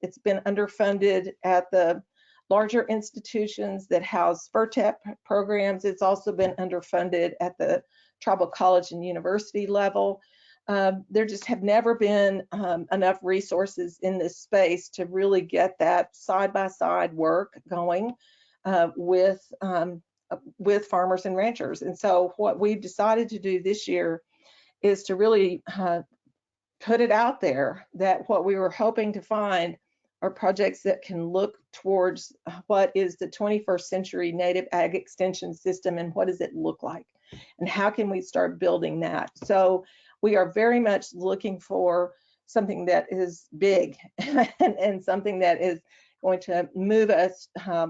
It's been underfunded at the larger institutions that house FERTEP programs. It's also been underfunded at the tribal college and university level. There just have never been enough resources in this space to really get that side-by-side work going with farmers and ranchers. And so what we've decided to do this year is to really put it out there that what we were hoping to find are projects that can look towards what is the 21st century native ag extension system and what does it look like and how can we start building that. So we are very much looking for something that is big and something that is going to move us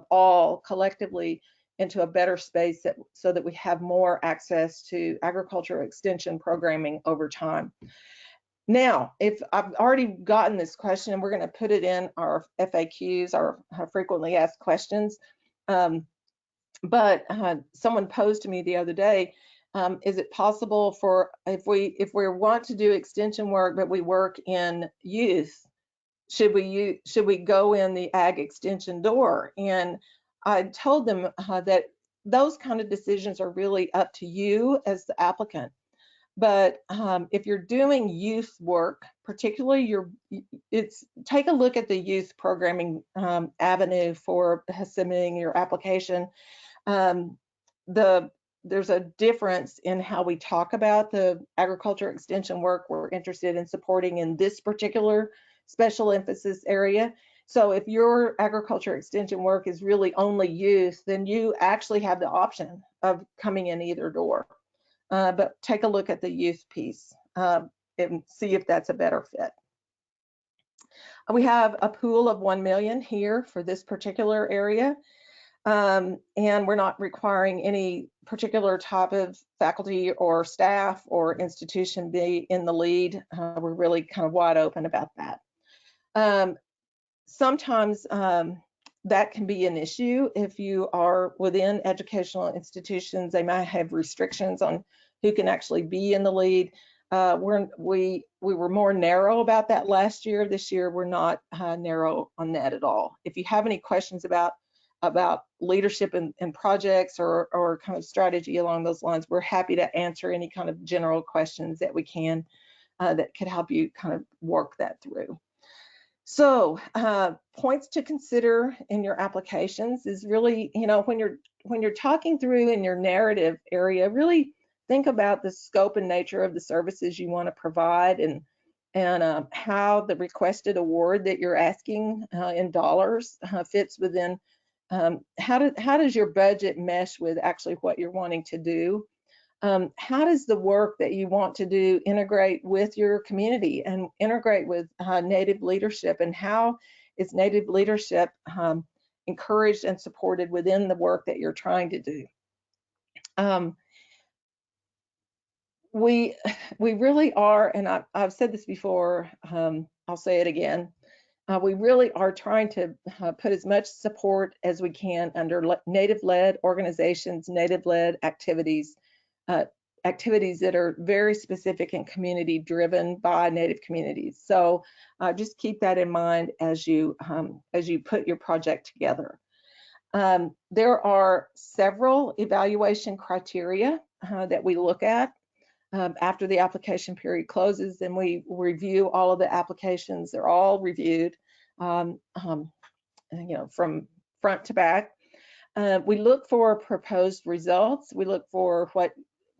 all collectively into a better space so that we have more access to agriculture extension programming over time. Now, if I've already gotten this question, and we're going to put it in our FAQs, our frequently asked questions, but someone posed to me the other day, is it possible for, if we want to do extension work, but we work in youth, should we go in the ag extension door? And I told them that those kind of decisions are really up to you as the applicant. But if you're doing youth work, particularly take a look at the youth programming avenue for submitting your application. There's a difference in how we talk about the agriculture extension work we're interested in supporting in this particular special emphasis area. So if your agriculture extension work is really only youth, then you actually have the option of coming in either door. But take a look at the youth piece and see if that's a better fit. We have a pool of 1 million here for this particular area. And we're not requiring any particular type of faculty or staff or institution be in the lead. We're really kind of wide open about that. Sometimes that can be an issue if you are within educational institutions. They might have restrictions on who can actually be in the lead. We were more narrow about that last year. This year, we're not narrow on that at all. If you have any questions about leadership and projects or kind of strategy along those lines, we're happy to answer any kind of general questions that we can that could help you kind of work that through. So points to consider in your applications is really, when you're talking through in your narrative area, really think about the scope and nature of the services you want to provide and how the requested award that you're asking in dollars fits within. How does your budget mesh with actually what you're wanting to do? How does the work that you want to do integrate with your community and integrate with Native leadership? And how is Native leadership encouraged and supported within the work that you're trying to do? We really are, and I've said this before, I'll say it again, we really are trying to put as much support as we can under Native-led organizations, Native-led activities, activities that are very specific and community-driven by Native communities. So just keep that in mind as you put your project together. There are several evaluation criteria that we look at after the application period closes, and we review all of the applications. They're all reviewed, from front to back. We look for proposed results. We look for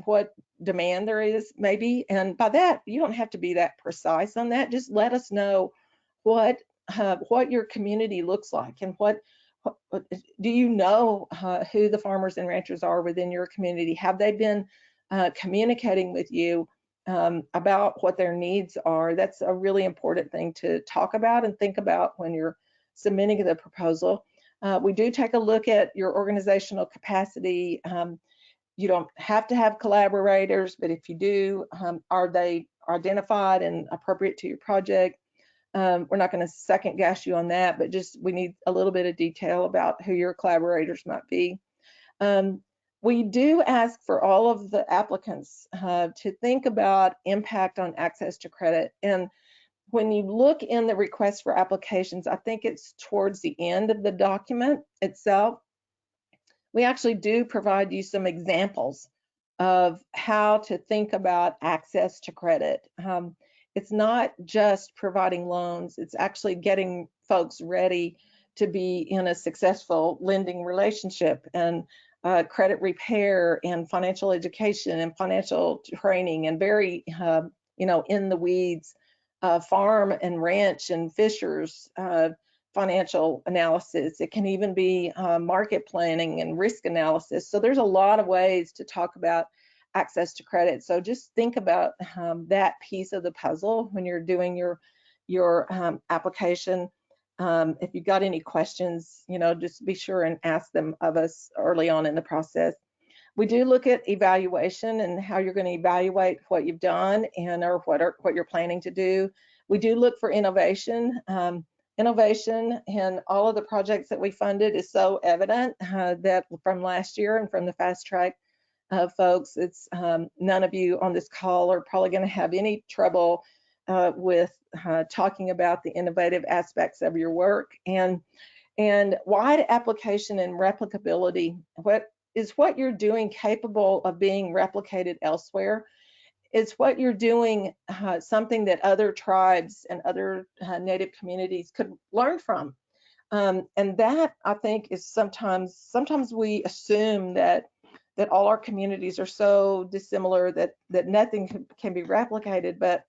what demand there is, maybe, and by that you don't have to be that precise on that. Just let us know what your community looks like, and what do you know who the farmers and ranchers are within your community. Have they been communicating with you about what their needs are? That's a really important thing to talk about and think about when you're submitting the proposal. We do take a look at your organizational capacity. You don't have to have collaborators, but if you do, are they identified and appropriate to your project? We're not going to second guess you on that, but just we need a little bit of detail about who your collaborators might be. We do ask for all of the applicants to think about impact on access to credit. And when you look in the request for applications, I think it's towards the end of the document itself, we actually do provide you some examples of how to think about access to credit. It's not just providing loans, it's actually getting folks ready to be in a successful lending relationship, and credit repair and financial education and financial training, and very in the weeds farm and ranch and fishers financial analysis. It can even be market planning and risk analysis. So there's a lot of ways to talk about access to credit. So just think about that piece of the puzzle when you're doing your application. If you've got any questions, just be sure and ask them of us early on in the process. We do look at evaluation and how you're going to evaluate what you've done and or what you're planning to do. We do look for innovation. Innovation in all of the projects that we funded is so evident that from last year and from the fast track folks, it's none of you on this call are probably going to have any trouble with talking about the innovative aspects of your work. And wide application and replicability. What you're doing capable of being replicated elsewhere? It's what you're doing something that other tribes and other Native communities could learn from. And that, I think, is sometimes we assume that all our communities are so dissimilar that nothing can be replicated, but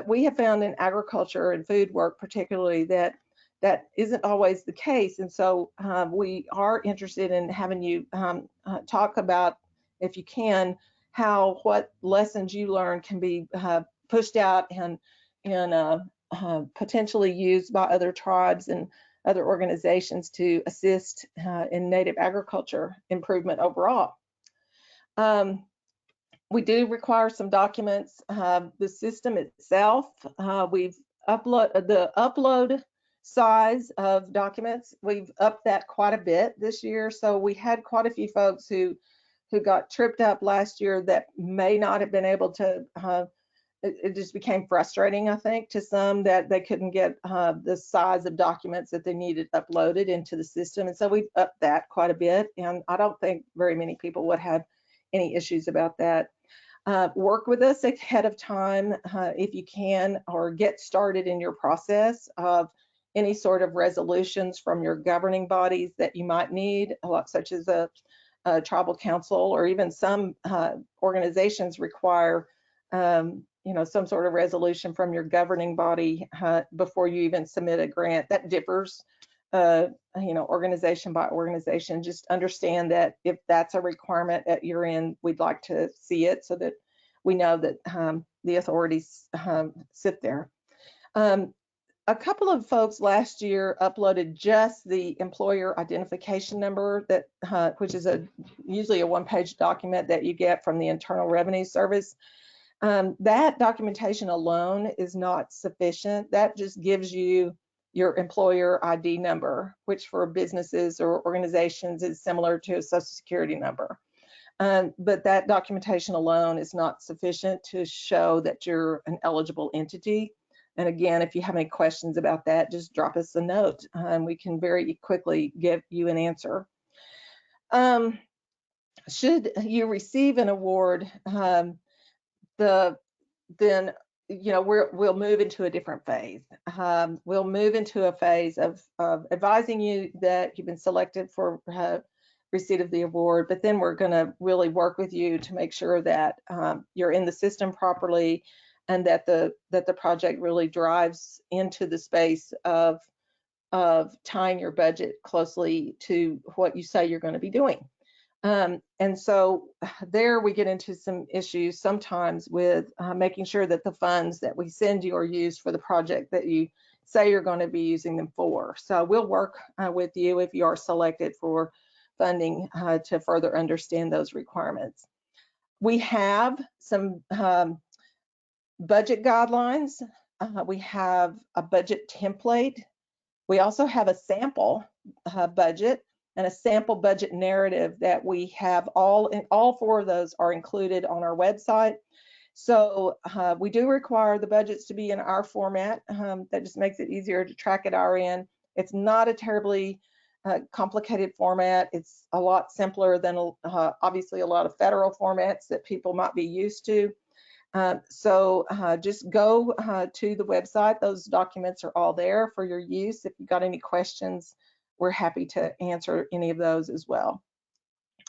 we have found in agriculture and food work particularly that isn't always the case. And so we are interested in having you talk about, if you can, what lessons you learned can be pushed out and potentially used by other tribes and other organizations to assist in Native agriculture improvement overall. We do require some documents. The system itself, we've uploaded the upload size of documents. We've upped that quite a bit this year. So we had quite a few folks who got tripped up last year that may not have been able to, it just became frustrating, I think, to some that they couldn't get the size of documents that they needed uploaded into the system. And so we've upped that quite a bit. And I don't think very many people would have any issues about that. Work with us ahead of time if you can, or get started in your process of any sort of resolutions from your governing bodies that you might need, such as a tribal council, or even some organizations require some sort of resolution from your governing body before you even submit a grant. That differs organization by organization. Just understand that if that's a requirement at your end, we'd like to see it so that we know that the authorities sit there. A couple of folks last year uploaded just the employer identification number, that which is usually a one-page document that you get from the Internal Revenue Service. That documentation alone is not sufficient. That just gives you your employer ID number, which for businesses or organizations is similar to a Social Security number. But that documentation alone is not sufficient to show that you're an eligible entity. And again, if you have any questions about that, just drop us a note and we can very quickly give you an answer. Should you receive an award, then we'll move into a different phase. We'll move into a phase of advising you that you've been selected for receipt of the award, but then we're going to really work with you to make sure that you're in the system properly, and that the project really drives into the space of tying your budget closely to what you say you're going to be doing. And so there we get into some issues sometimes with making sure that the funds that we send you are used for the project that you say you're going to be using them for. So we'll work with you if you are selected for funding to further understand those requirements. We have some budget guidelines we have a budget template. We also have a sample budget and a sample budget narrative that we have all four of those are included on our website. So we do require the budgets to be in our format. That just makes it easier to track at our end. It's not a terribly complicated format. It's a lot simpler than obviously a lot of federal formats that people might be used to. So just go to the website. Those documents are all there for your use. If you've got any questions, we're happy to answer any of those as well.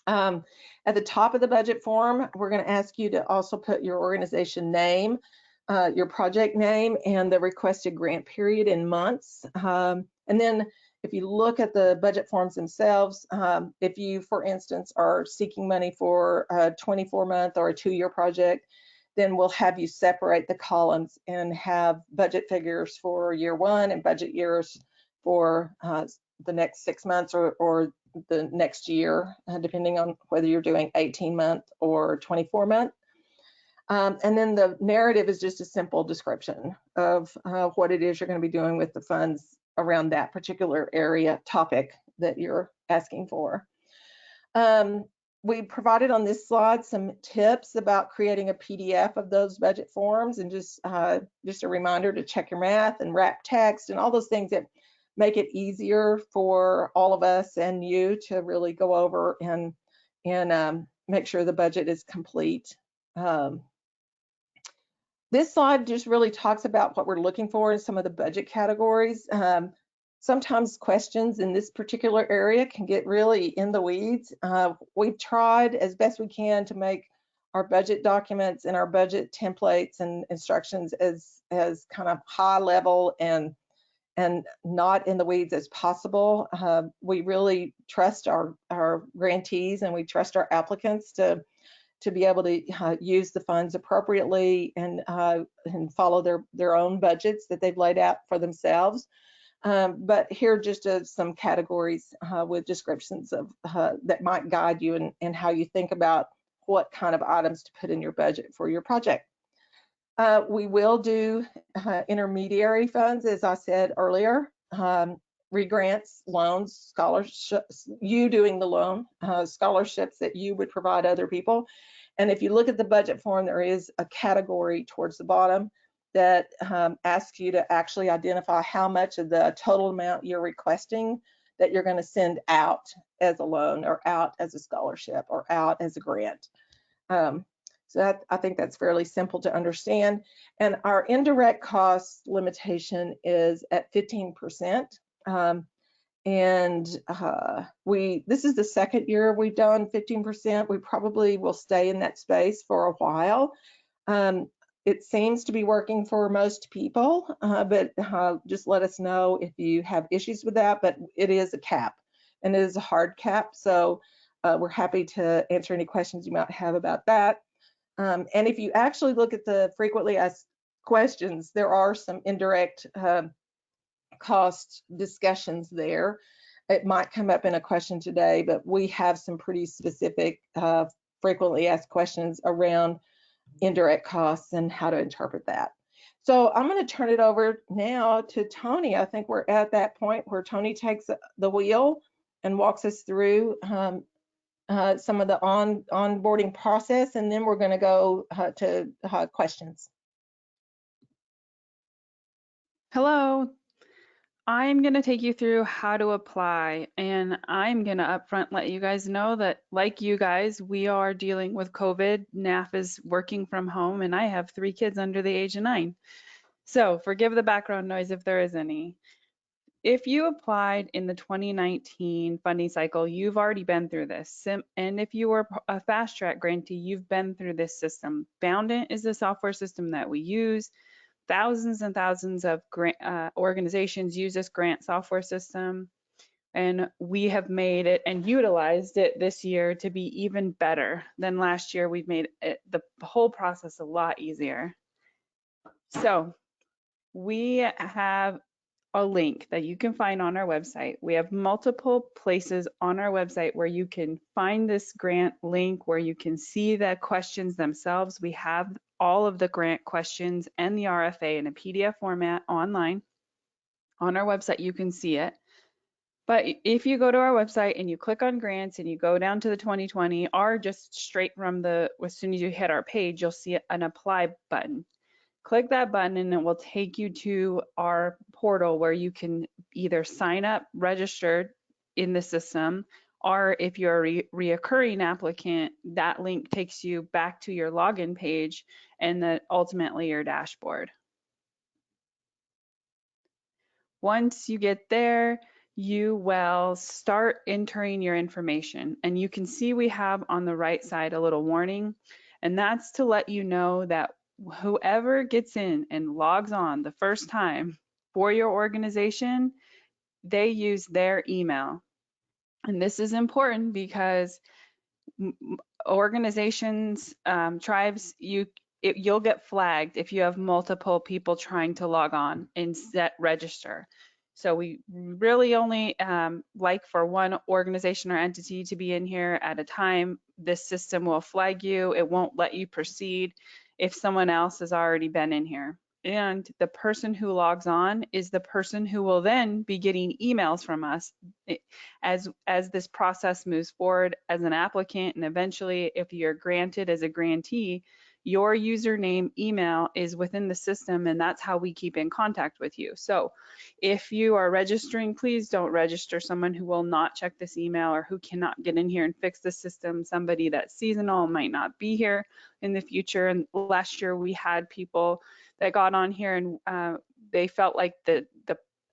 At the top of the budget form, we're going to ask you to also put your organization name, your project name, and the requested grant period in months. And then if you look at the budget forms themselves, if you, for instance, are seeking money for a 24-month or a 2-year project, then we'll have you separate the columns and have budget figures for year 1 and budget years for the next 6 months or the next year, depending on whether you're doing 18-month or 24-month. And then the narrative is just a simple description of what it is you're going to be doing with the funds around that particular area topic that you're asking for. We provided on this slide some tips about creating a PDF of those budget forms, and just a reminder to check your math and wrap text and all those things that make it easier for all of us and you to really go over and make sure the budget is complete. This slide just really talks about what we're looking for in some of the budget categories. Sometimes questions in this particular area can get really in the weeds. We've tried as best we can to make our budget documents and our budget templates and instructions as kind of high level and not in the weeds as possible. We really trust our grantees and we trust our applicants to be able to use the funds appropriately and follow their own budgets that they've laid out for themselves. But here are just some categories with descriptions of that might guide you in how you think about what kind of items to put in your budget for your project. We will do intermediary funds, as I said earlier, re-grants, loans, scholarships, you doing the loan, scholarships that you would provide other people. And if you look at the budget form, there is a category towards the bottom that asks you to actually identify how much of the total amount you're requesting that you're going to send out as a loan or out as a scholarship or out as a grant. So I think that's fairly simple to understand. And our indirect cost limitation is at 15%. This is the second year we've done 15%. We probably will stay in that space for a while. It seems to be working for most people, but just let us know if you have issues with that. But it is a cap, and it is a hard cap. So we're happy to answer any questions you might have about that. And if you actually look at the frequently asked questions, there are some indirect cost discussions there. It might come up in a question today, but we have some pretty specific frequently asked questions around indirect costs and how to interpret that. So I'm going to turn it over now to Tony. I think we're at that point where Tony takes the wheel and walks us through some of the onboarding process, and then we're going to go to questions. Hello. I'm going to take you through how to apply, and I'm going to upfront let you guys know that, like you guys, we are dealing with COVID. NAAF is working from home, and I have 3 kids under the age of 9. So forgive the background noise if there is any. If you applied in the 2019 funding cycle, you've already been through this. And if you were a fast track grantee, you've been through this system. Boundant is the software system that we use. Thousands and thousands of organizations use this grant software system, and we have made it and utilized it this year to be even better than last year. We've made the whole process a lot easier. So we have a link that you can find on our website. We have multiple places on our website where you can find this grant link, where you can see the questions themselves. We have all of the grant questions and the RFA in a PDF format online. On our website, you can see it. But if you go to our website and you click on grants and you go down to the 2020, or just straight from as soon as you hit our page, you'll see an apply button. Click that button and it will take you to our portal where you can either sign up, registered in the system, or if you're a reoccurring applicant, that link takes you back to your login page and then ultimately your dashboard. Once you get there, you will start entering your information, and you can see we have on the right side a little warning, and that's to let you know that whoever gets in and logs on the first time for your organization, they use their email. And this is important because organizations, tribes, you'll get flagged if you have multiple people trying to log on and register. So we really only like for one organization or entity to be in here at a time. This system will flag you. It won't let you proceed if someone else has already been in here. And the person who logs on is the person who will then be getting emails from us as this process moves forward as an applicant, and eventually if you're granted as a grantee, your username email is within the system, and that's how we keep in contact with you. So if you are registering, please don't register someone who will not check this email or who cannot get in here and fix the system. Somebody that's seasonal might not be here in the future. And last year we had people that got on here and they felt like the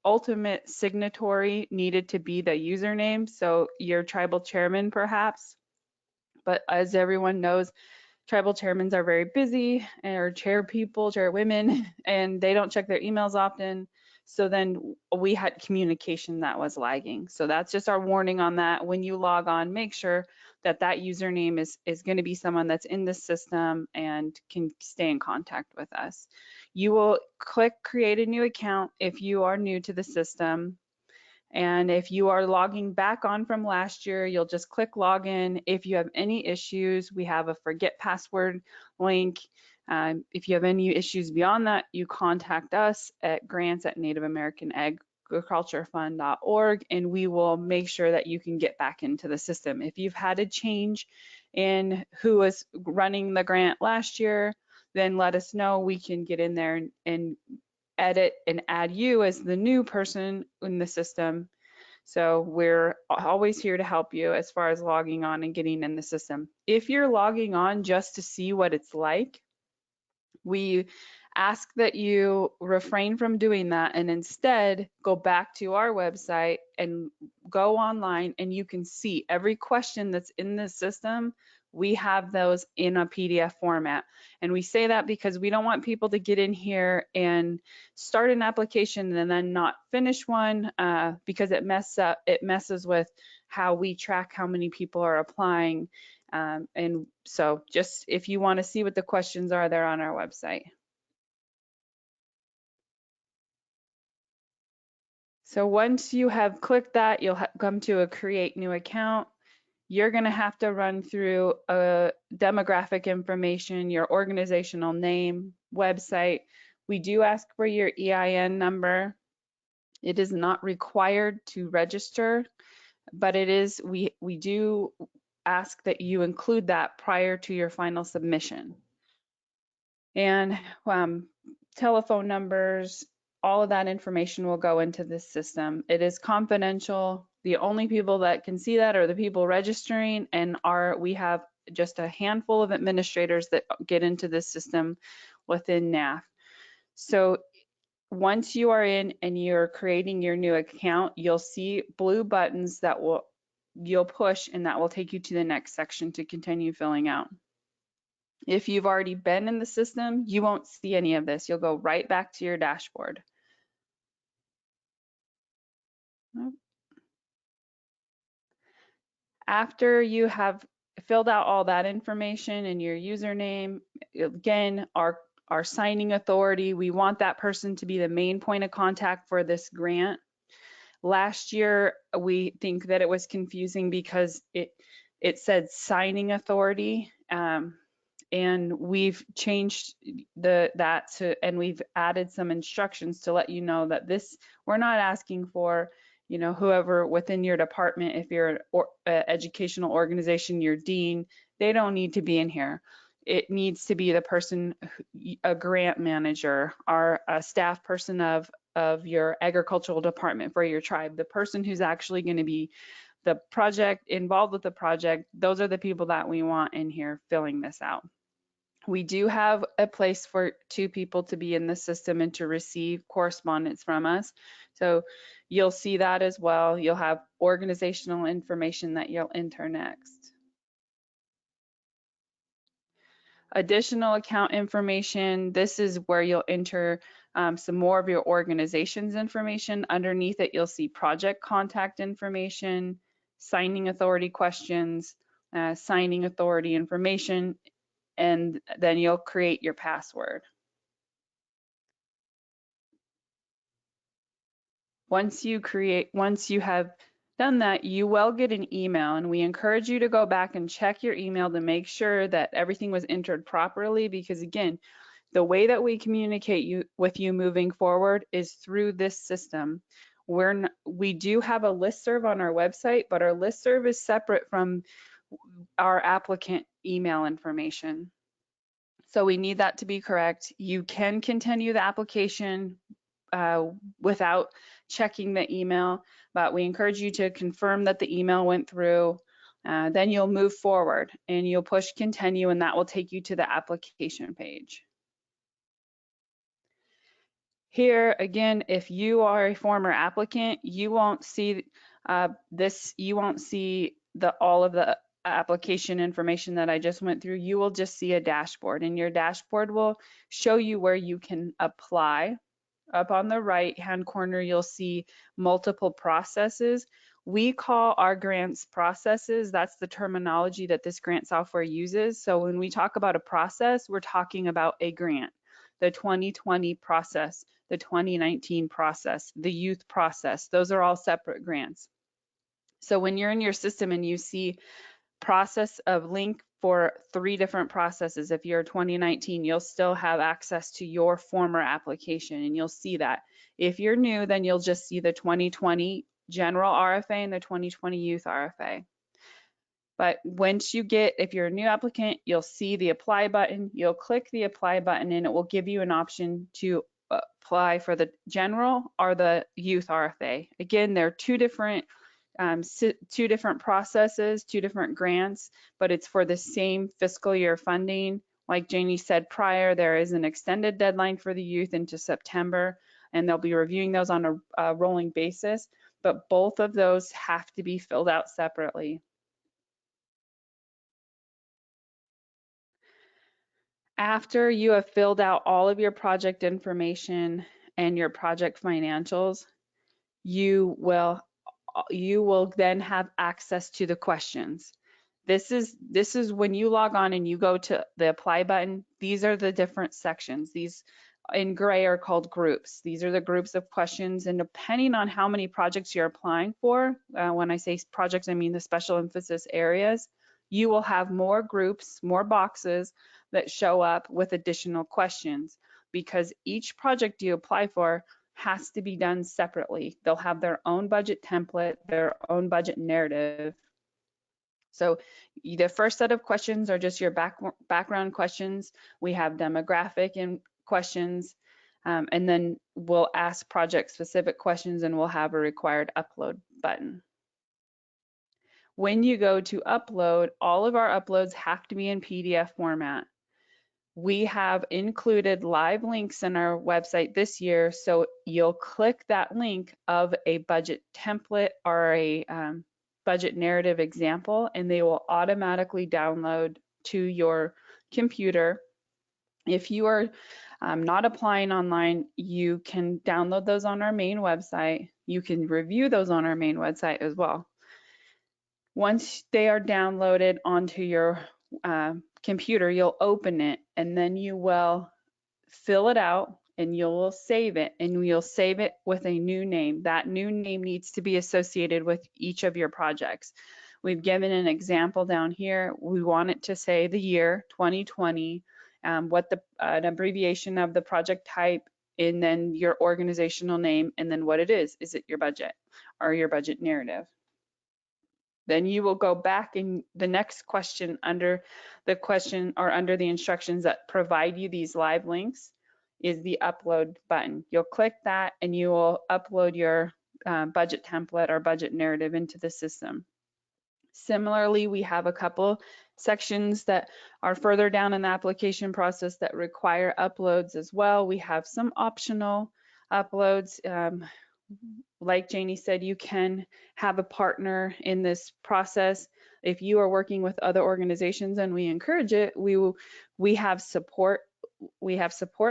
ultimate signatory needed to be the username, so your tribal chairman perhaps. But as everyone knows, tribal chairmen are very busy, or chairwomen, and they don't check their emails often. So then we had communication that was lagging. So that's just our warning on that. When you log on, make sure that username is going to be someone that's in the system and can stay in contact with us. You will click create a new account if you are new to the system. And if you are logging back on from last year, you'll just click login. If you have any issues, we have a forget password link. If you have any issues beyond that, you contact us at grants@NativeAmericanAgricultureFund.org, and we will make sure that you can get back into the system. If you've had a change in who was running the grant last year, then let us know. We can get in there and edit and add you as the new person in the system. So we're always here to help you as far as logging on and getting in the system. If you're logging on just to see what it's like, we ask that you refrain from doing that and instead go back to our website and go online, and you can see every question that's in the system. We have those in a PDF format. And we say that because we don't want people to get in here and start an application and then not finish one because it messes with how we track how many people are applying. And so just if you want to see what the questions are, they're on our website. So once you have clicked that, you'll come to a create new account. You're going to have to run through demographic information, your organizational name, website. We do ask for your EIN number. It is not required to register, but it is, we do ask that you include that prior to your final submission. And telephone numbers, all of that information will go into this system. It is confidential. The only people that can see that are the people registering, and we have just a handful of administrators that get into this system within NAAF. So once you are in and you're creating your new account, you'll see blue buttons that you'll push, and that will take you to the next section to continue filling out. If you've already been in the system, you won't see any of this. You'll go right back to your dashboard. After you have filled out all that information and your username, again, our our signing authority. We want that person to be the main point of contact for this grant. Last year, we think that it was confusing because it said signing authority, and we've changed that to, and we've added some instructions to let you know that this, we're not asking for, you know, whoever within your department, if you're an educational organization, your dean, they don't need to be in here. It needs to be the person, a grant manager, or a staff person of your agricultural department for your tribe, the person who's actually going to be the project involved with the project. Those are the people that we want in here filling this out. We do have a place for 2 people to be in the system and to receive correspondence from us. So you'll see that as well. You'll have organizational information that you'll enter next. Additional account information, this is where you'll enter some more of your organization's information. Underneath it, you'll see project contact information, signing authority questions, signing authority information, and then you'll create your password. Once you have done that, you will get an email, and we encourage you to go back and check your email to make sure that everything was entered properly, because again, the way that we communicate with you moving forward is through this system. We do have a listserv on our website, but our listserv is separate from our applicant email information. So we need that to be correct. You can continue the application without checking the email, but we encourage you to confirm that the email went through. Then you'll move forward and you'll push continue, and that will take you to the application page. Here again, if you are a former applicant, you won't see this. You won't see all of the application information that I just went through. You will just see a dashboard, and your dashboard will show you where you can apply. Up on the right-hand corner, you'll see multiple processes. We call our grants processes. That's the terminology that this grant software uses. So when we talk about a process, we're talking about a grant. The 2020 process, the 2019 process, the youth process, those are all separate grants. So when you're in your system and you see process of link for 3 different processes, if you're 2019, you'll still have access to your former application, and you'll see that. If you're new, then you'll just see the 2020 general RFA and the 2020 youth RFA. But once you get, if you're a new applicant, you'll see the apply button. You'll click the apply button, and it will give you an option to apply for the general or the youth RFA. Again, they're two different processes, 2 different grants, but it's for the same fiscal year funding. Like Janie said prior, there is an extended deadline for the youth into September, and they'll be reviewing those on a rolling basis, but both of those have to be filled out separately. After you have filled out all of your project information and your project financials, you will then have access to the questions. This is when you log on and you go to the apply button. These are the different sections. These in gray are called groups. These are the groups of questions, and depending on how many projects you're applying for, when I say projects, I mean the special emphasis areas, you will have more groups, more boxes that show up with additional questions, because each project you apply for has to be done separately. They'll have their own budget template, their own budget narrative. So the first set of questions are just your background questions. We have demographic and questions, and then we'll ask project specific questions, and we'll have a required upload button. When you go to upload, all of our uploads have to be in PDF format. We have included live links in our website this year, so you'll click that link of a budget template or a budget narrative example, and they will automatically download to your computer. If you are not applying online, you can download those on our main website. You can review those on our main website as well. Once they are downloaded onto your computer, you'll open it, and then you will fill it out, and you'll save it, and you'll save it with a new name. That new name needs to be associated with each of your projects. We've given an example down here. We want it to say the year 2020, what an abbreviation of the project type, and then your organizational name, and then what it is. Is it your budget or your budget narrative? Then you will go back, and the next question under the question or under the instructions that provide you these live links is the upload button. You'll click that and you will upload your budget template or budget narrative into the system. Similarly, we have a couple sections that are further down in the application process that require uploads as well. We have some optional uploads. Like Janie said, you can have a partner in this process. If you are working with other organizations, and we encourage it, we have support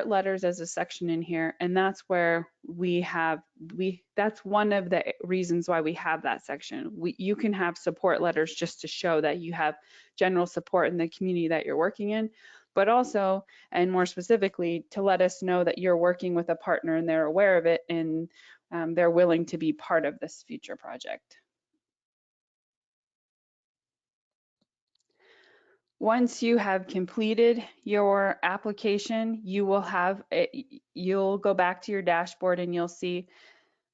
letters as a section in here, and that's where that's one of the reasons why we have that section. You can have support letters just to show that you have general support in the community that you're working in, but also, and more specifically, to let us know that you're working with a partner and they're aware of it, and they're willing to be part of this future project. Once you have completed your application, you'll go back to your dashboard and you'll see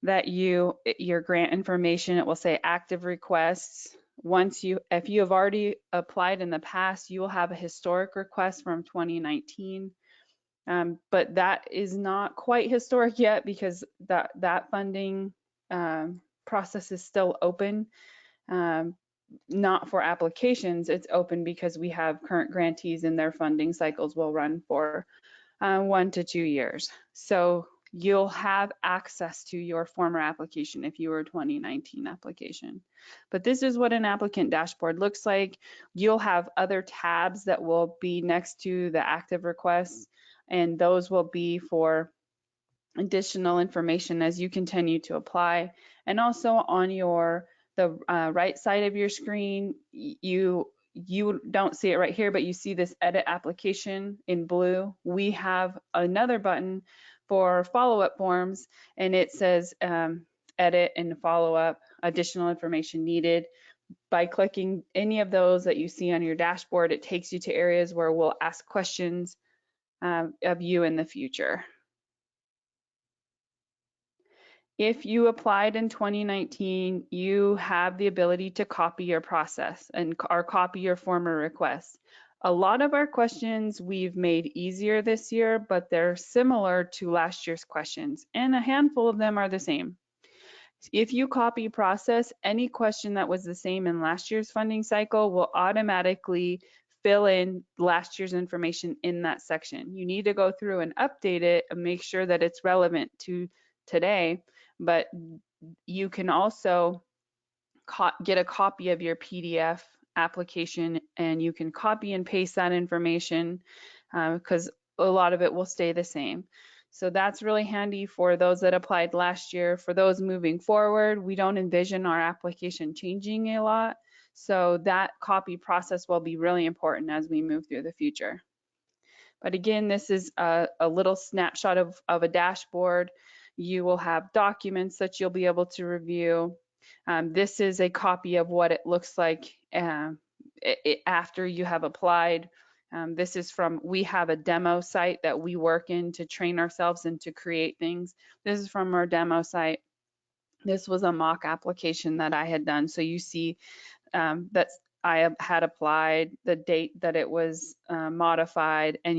that your grant information, it will say active requests. If you have already applied in the past, you will have a historic request from 2019. But that is not quite historic yet because that funding process is still open. Not for applications, it's open because we have current grantees and their funding cycles will run for 1 to 2 years. So you'll have access to your former application if you were a 2019 application. But this is what an applicant dashboard looks like. You'll have other tabs that will be next to the active requests, and those will be for additional information as you continue to apply. And also on the right side of your screen, you don't see it right here, but you see this edit application in blue. We have another button for follow-up forms, and it says edit and follow-up, additional information needed. By clicking any of those that you see on your dashboard, it takes you to areas where we'll ask questions of you in the future. If you applied in 2019, you have the ability to copy your process or copy your former request. A lot of our questions we've made easier this year, but they're similar to last year's questions, and a handful of them are the same. If you copy process, any question that was the same in last year's funding cycle will automatically fill in last year's information in that section. You need to go through and update it and make sure that it's relevant to today, but you can also get a copy of your PDF application and you can copy and paste that information because a lot of it will stay the same. So that's really handy for those that applied last year. For those moving forward, we don't envision our application changing a lot. So that copy process will be really important as we move through the future. But again, this is a little snapshot of a dashboard. You will have documents that you'll be able to review. This is a copy of what it looks like after you have applied. This is we have a demo site that we work in to train ourselves and to create things. This is from our demo site. This was a mock application that I had done. So you see that I had applied, the date that it was modified, and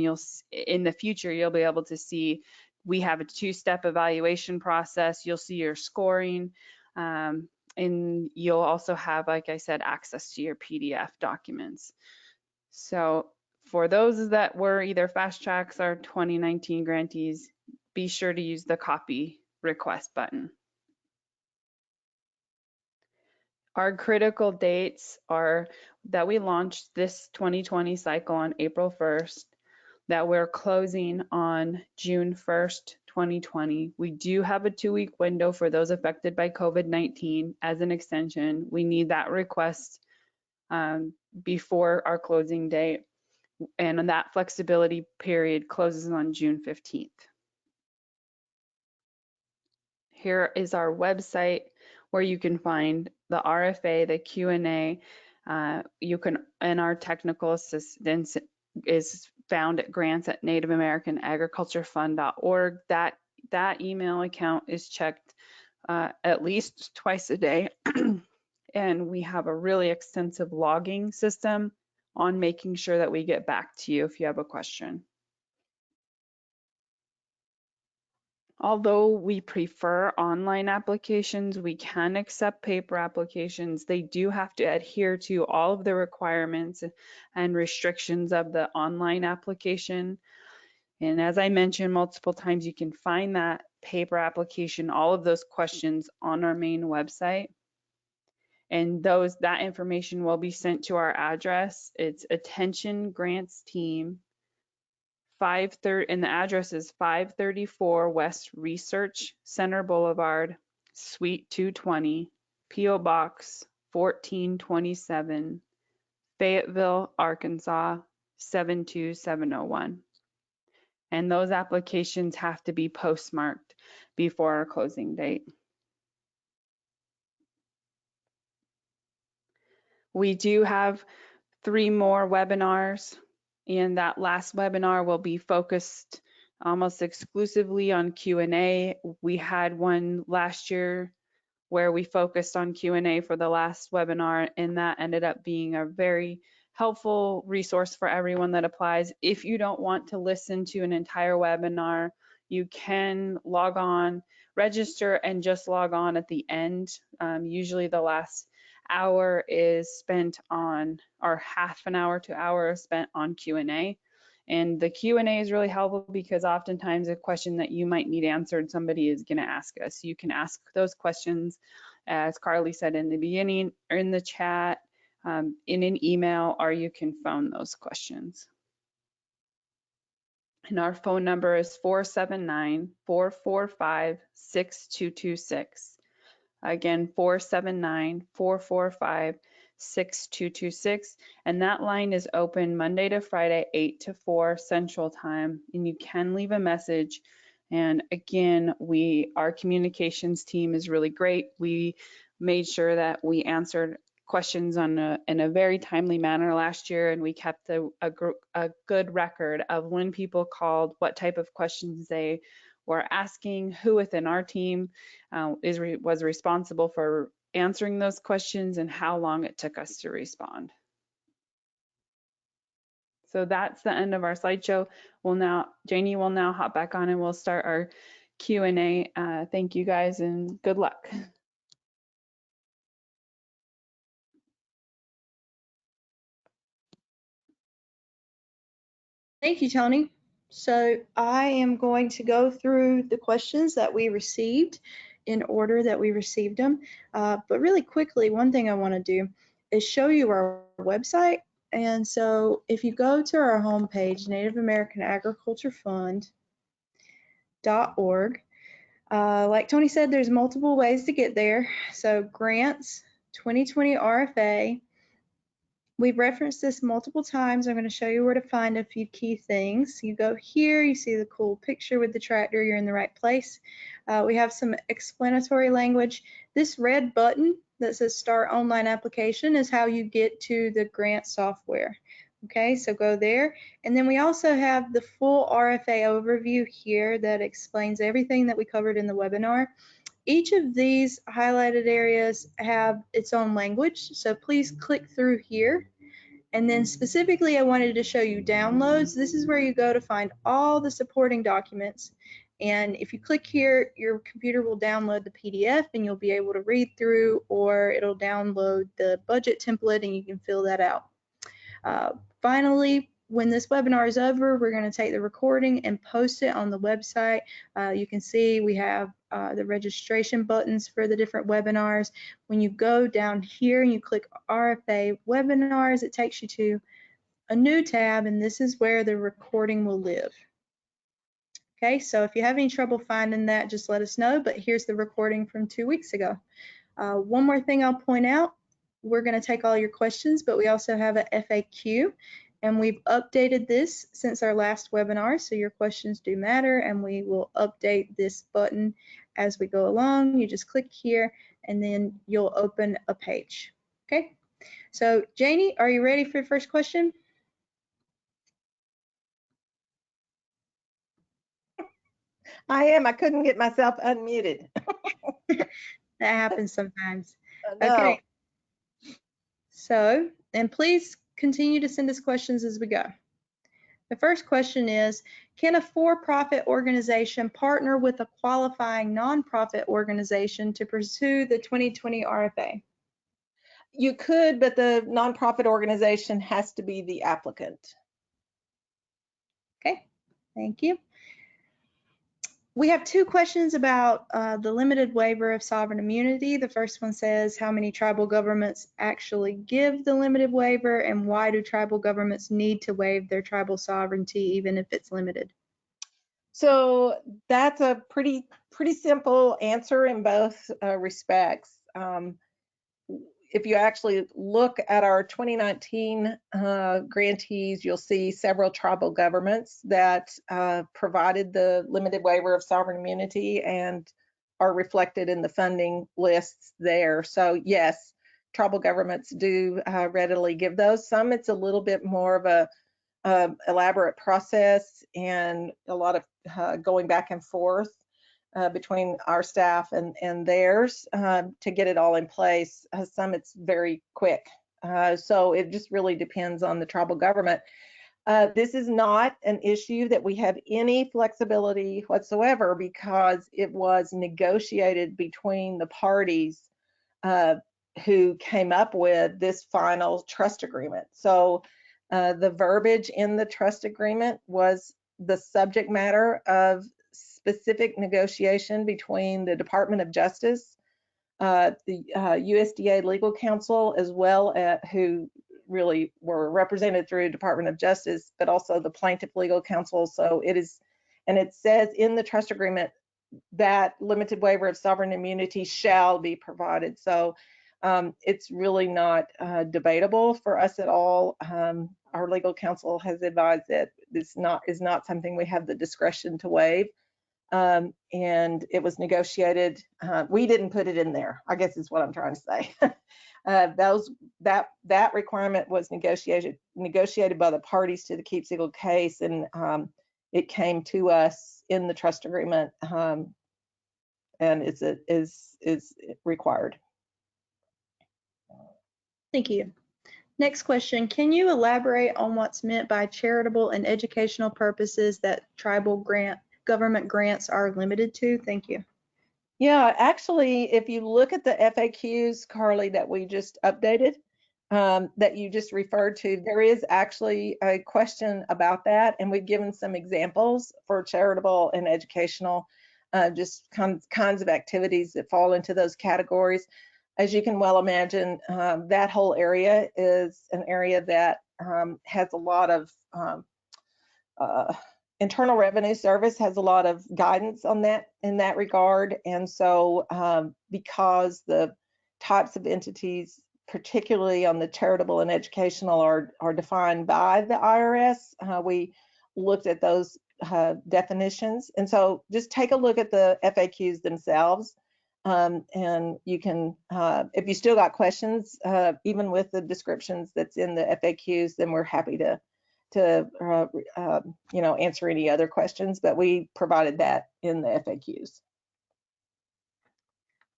in the future, you'll be able to see we have a 2-step evaluation process. You'll see your scoring, and you'll also have, like I said, access to your PDF documents. So for those that were either fast tracks or 2019 grantees, be sure to use the copy request button. Our critical dates are that we launched this 2020 cycle on April 1st, that we're closing on June 1st, 2020. We do have a 2-week window for those affected by COVID-19 as an extension. We need that request before our closing date. and that flexibility period closes on June 15th. Here is our website where you can find the RFA, the Q&A. You can, and our technical assistance is found at grants@nativeamericanagriculturefund.org. That email account is checked at least twice a day. And we have a really extensive logging system on making sure that we get back to you if you have a question. Although we prefer online applications, we can accept paper applications. They do have to adhere to all of the requirements and restrictions of the online application. And as I mentioned multiple times, you can find that paper application, all of those questions on our main website. And that information will be sent to our address. It's Attention Grants Team, 530, and the address is 534 West Research Center Boulevard, Suite 220, P.O. Box 1427, Fayetteville, Arkansas 72701. And those applications have to be postmarked before our closing date. We do have 3 more webinars, and that last webinar will be focused almost exclusively on Q&A. We had one last year where we focused on Q&A for the last webinar, and that ended up being a very helpful resource for everyone that applies. If you don't want to listen to an entire webinar, you can log on, register, and just log on at the end. Usually the last hour is spent on, or half an hour to hour is spent on Q&A. And the Q&A is really helpful because oftentimes a question that you might need answered, somebody is going to ask us. You can ask those questions, as Carly said in the beginning, or in the chat, in an email, or you can phone those questions. And our phone number is 479-445-6226. Again, 479-445-6226. And that line is open Monday to Friday, 8 to 4 Central Time. And you can leave a message. And again, our communications team is really great. We made sure that we answered questions in a very timely manner last year, and we kept a good record of when people called, what type of questions they were asking, who within our team was responsible for answering those questions, and how long it took us to respond. So that's the end of our slideshow. Janie will now hop back on and we'll start our Q&A. Thank you guys and good luck. Thank you, Tony. So I am going to go through the questions that we received in order that we received them. But really quickly, one thing I want to do is show you our website. And so if you go to our homepage, NativeAmericanAgricultureFund.org, like Tony said, there's multiple ways to get there. So grants, 2020 RFA. We've referenced this multiple times. I'm going to show you where to find a few key things. You go here, you see the cool picture with the tractor, you're in the right place. We have some explanatory language. This red button that says Start Online Application is how you get to the grant software. Okay, so go there. And then we also have the full RFA overview here that explains everything that we covered in the webinar. Each of these highlighted areas have its own language, so please click through here. And then specifically, I wanted to show you downloads. This is where you go to find all the supporting documents. And if you click here, your computer will download the PDF and you'll be able to read through, or it'll download the budget template and you can fill that out. Finally, when this webinar is over, we're going to take the recording and post it on the website. You can see we have the registration buttons for the different webinars. When you go down here and you click RFA webinars, it takes you to a new tab, and this is where the recording will live. Okay, so if you have any trouble finding that, just let us know, but here's the recording from 2 weeks ago. One more thing I'll point out, we're going to take all your questions, but we also have a FAQ. And we've updated this since our last webinar, so your questions do matter, and we will update this button as we go along. You just click here, and then you'll open a page. Okay, so Janie, are you ready for your first question? I am. I couldn't get myself unmuted. That happens sometimes. No. Okay. So, and please continue to send us questions as we go. The first question is, can a for-profit organization partner with a qualifying nonprofit organization to pursue the 2020 RFA? You could, but the nonprofit organization has to be the applicant. Okay, thank you. We have two questions about the limited waiver of sovereign immunity. The first one says, how many tribal governments actually give the limited waiver, and why do tribal governments need to waive their tribal sovereignty even if it's limited? So that's a pretty simple answer in both respects. If you actually look at our 2019 grantees, you'll see several tribal governments that provided the limited waiver of sovereign immunity and are reflected in the funding lists there. So yes, tribal governments do readily give those. Some it's a little bit more of a elaborate process and a lot of going back and forth between our staff and theirs to get it all in place. Some it's very quick. So it just really depends on the tribal government. This is not an issue that we have any flexibility whatsoever because it was negotiated between the parties who came up with this final trust agreement. So the verbiage in the trust agreement was the subject matter of specific negotiation between the Department of Justice, the USDA Legal Counsel, as well as who really were represented through Department of Justice, but also the Plaintiff Legal Counsel. So it is, and it says in the trust agreement that limited waiver of sovereign immunity shall be provided. So it's really not debatable for us at all. Our legal counsel has advised that this is not something we have the discretion to waive. And it was negotiated. We didn't put it in there, I guess is what I'm trying to say. That requirement was negotiated by the parties to the Keep Siegel case, and it came to us in the trust agreement, and is required. Thank you. Next question, can you elaborate on what's meant by charitable and educational purposes that tribal government grants are limited to? Thank you. Yeah, actually, if you look at the FAQs, Carly, that we just updated, that you just referred to, there is actually a question about that, and we've given some examples for charitable and educational, just kinds of activities that fall into those categories. As you can well imagine, that whole area is an area that has a lot of Internal Revenue Service has a lot of guidance on that in that regard. And so because the types of entities, particularly on the charitable and educational, are defined by the IRS, we looked at those definitions. And so just take a look at the FAQs themselves. And you can, if you still got questions, even with the descriptions that's in the FAQs, then we're happy to answer any other questions, but we provided that in the FAQs.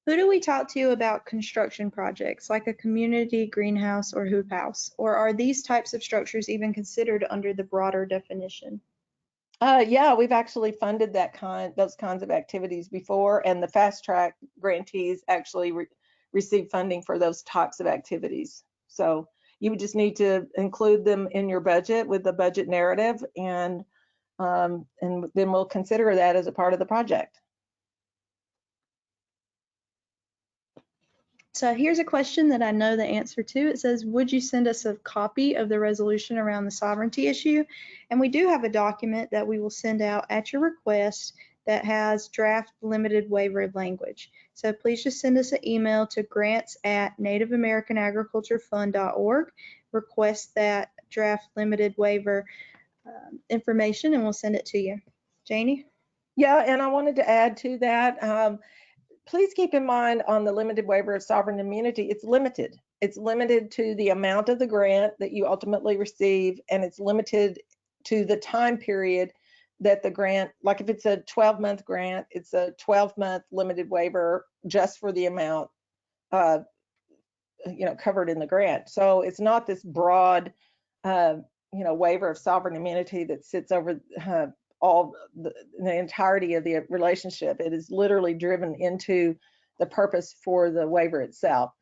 Who do we talk to about construction projects like a community greenhouse or hoop house? Or are these types of structures even considered under the broader definition? Yeah, we've actually funded those kinds of activities before, and the fast track grantees actually receive funding for those types of activities. So you would just need to include them in your budget with the budget narrative, and then we'll consider that as a part of the project. So here's a question that I know the answer to. It says, would you send us a copy of the resolution around the sovereignty issue? And we do have a document that we will send out at your request that has draft limited waiver language. So please just send us an email to grants@nativeamericanagriculturefund.org. Request that draft limited waiver information, and we'll send it to you. Janie? Yeah, and I wanted to add to that, please keep in mind on the limited waiver of sovereign immunity, it's limited. It's limited to the amount of the grant that you ultimately receive, and it's limited to the time period that the grant, like if it's a 12-month grant, it's a 12-month limited waiver just for the amount covered in the grant. So it's not this broad waiver of sovereign immunity that sits over all the entirety of the relationship. It is literally driven into the purpose for the waiver itself.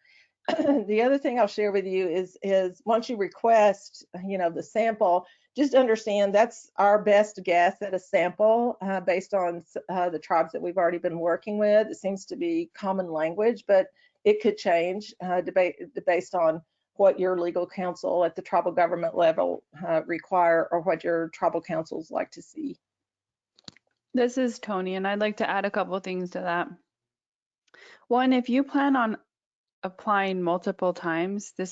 The other thing I'll share with you is once you request, the sample, just understand that's our best guess at a sample based on the tribes that we've already been working with. It seems to be common language, but it could change based on what your legal counsel at the tribal government level require, or what your tribal councils like to see. This is Tony, and I'd like to add a couple things to that. One, if you plan on applying multiple times, we're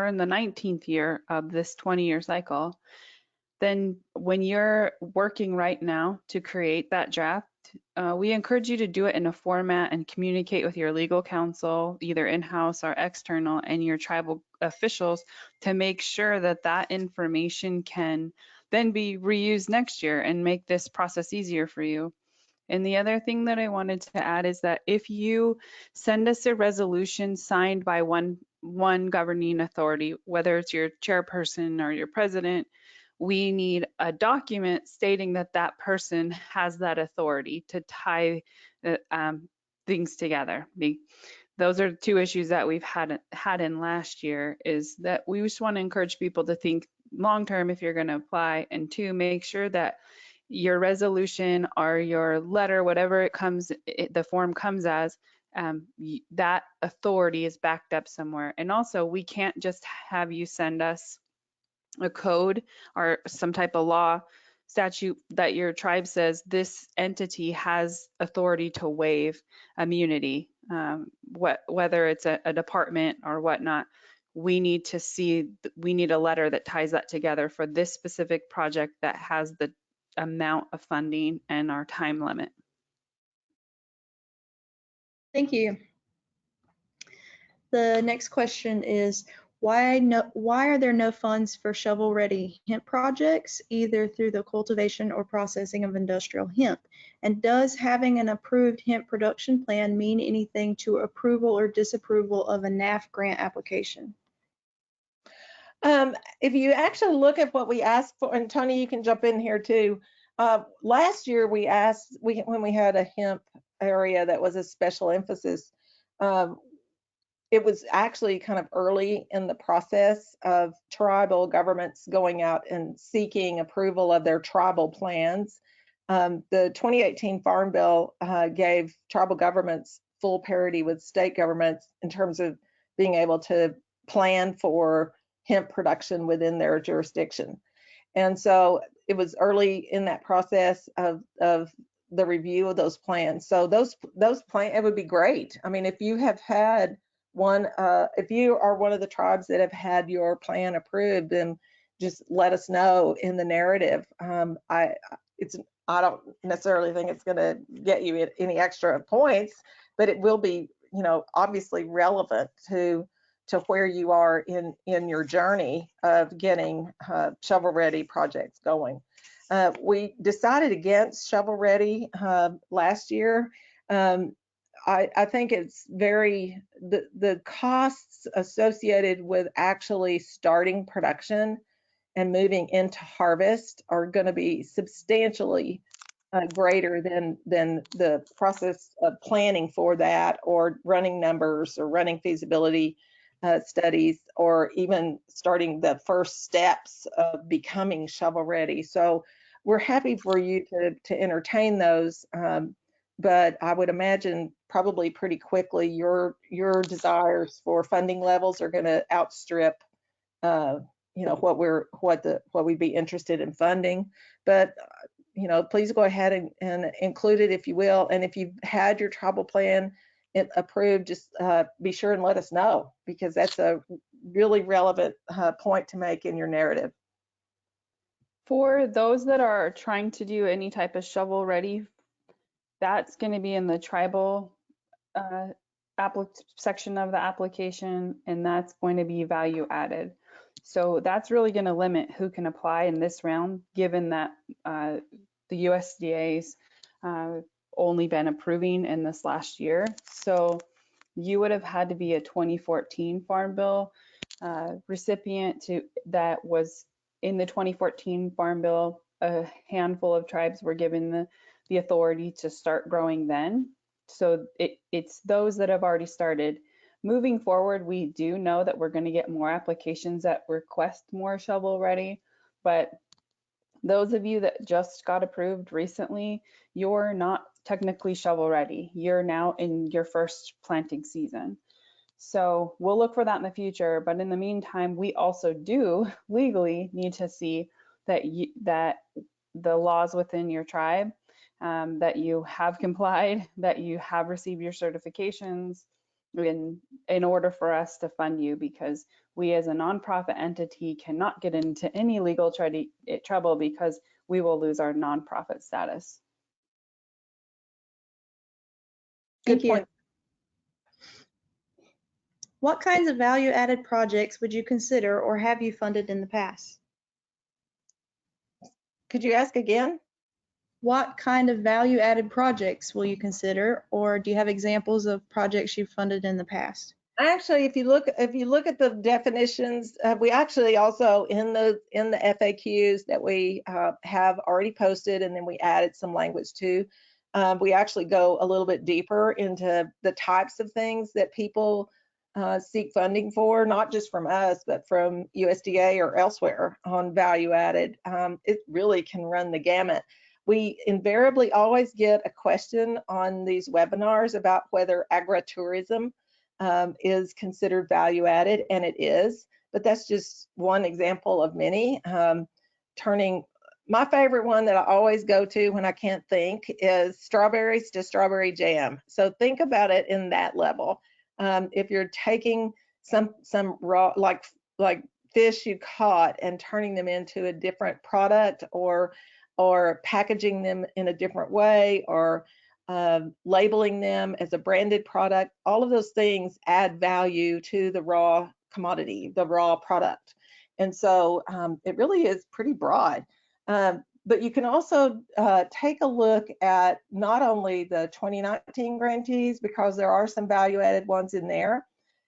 in the 19th year of this 20-year cycle. Then when you're working right now to create that draft, we encourage you to do it in a format and communicate with your legal counsel, either in-house or external, and your tribal officials to make sure that that information can then be reused next year and make this process easier for you. And the other thing that I wanted to add is that if you send us a resolution signed by one governing authority, whether it's your chairperson or your president, we need a document stating that that person has that authority to tie things together. Those are two issues that we've had in last year, is that we just want to encourage people to think long-term if you're going to apply, and two, make sure that your resolution or your letter, whatever the form comes as, that authority is backed up somewhere. And also, we can't just have you send us a code or some type of law statute that your tribe says this entity has authority to waive immunity, whether it's a department or whatnot. We need a letter that ties that together for this specific project that has the amount of funding and our time limit. Thank you. The next question is, why are there no funds for shovel-ready hemp projects, either through the cultivation or processing of industrial hemp? And does having an approved hemp production plan mean anything to approval or disapproval of a NAAF grant application? If you actually look at what we asked for, and Tony, you can jump in here too. Last year we asked, when we had a hemp area that was a special emphasis, it was actually kind of early in the process of tribal governments going out and seeking approval of their tribal plans. The 2018 Farm Bill gave tribal governments full parity with state governments in terms of being able to plan for hemp production within their jurisdiction. And so it was early in that process of the review of those plans. So those plans, it would be great. I mean, if you have had if you are one of the tribes that have had your plan approved, then just let us know in the narrative. I don't necessarily think it's going to get you any extra points, but it will be, obviously relevant to where you are in your journey of getting shovel-ready projects going. We decided against shovel-ready last year. I think it's the costs associated with actually starting production and moving into harvest are going to be substantially greater than the process of planning for that, or running numbers, or running feasibility studies, or even starting the first steps of becoming shovel ready. So we're happy for you to entertain those. But I would imagine probably pretty quickly your desires for funding levels are going to outstrip what we'd be interested in funding. But please go ahead and include it if you will. And if you've had your tribal plan approved, just be sure and let us know, because that's a really relevant point to make in your narrative. For those that are trying to do any type of shovel ready, that's going to be in the tribal section of the application, and that's going to be value added. So that's really going to limit who can apply in this round, given that the USDA's only been approving in this last year. So you would have had to be a 2014 Farm Bill recipient that was in the 2014 Farm Bill. A handful of tribes were given the authority to start growing then. So it's those that have already started. Moving forward, we do know that we're going to get more applications that request more shovel ready, but those of you that just got approved recently, you're not technically shovel ready. You're now in your first planting season. So we'll look for that in the future, but in the meantime, we also do legally need to see that the laws within your tribe, that you have complied, that you have received your certifications in order for us to fund you, because we as a nonprofit entity cannot get into any legal trouble because we will lose our nonprofit status. Thank you. Point. What kinds of value-added projects would you consider or have you funded in the past? Could you ask again? What kind of value-added projects will you consider, or do you have examples of projects you've funded in the past? Actually, if you look at the definitions, we actually also in the FAQs that we have already posted, and then we added some language too. We actually go a little bit deeper into the types of things that people seek funding for, not just from us, but from USDA or elsewhere on value added. It really can run the gamut. We invariably always get a question on these webinars about whether agritourism is considered value added, and it is, but that's just one example of many. Turning my favorite one that I always go to when I can't think is strawberries to strawberry jam. So think about it in that level. If you're taking some raw, like fish you caught and turning them into a different product, or packaging them in a different way, or labeling them as a branded product, all of those things add value to the raw commodity, the raw product. And so it really is pretty broad. But you can also take a look at not only the 2019 grantees, because there are some value added ones in there,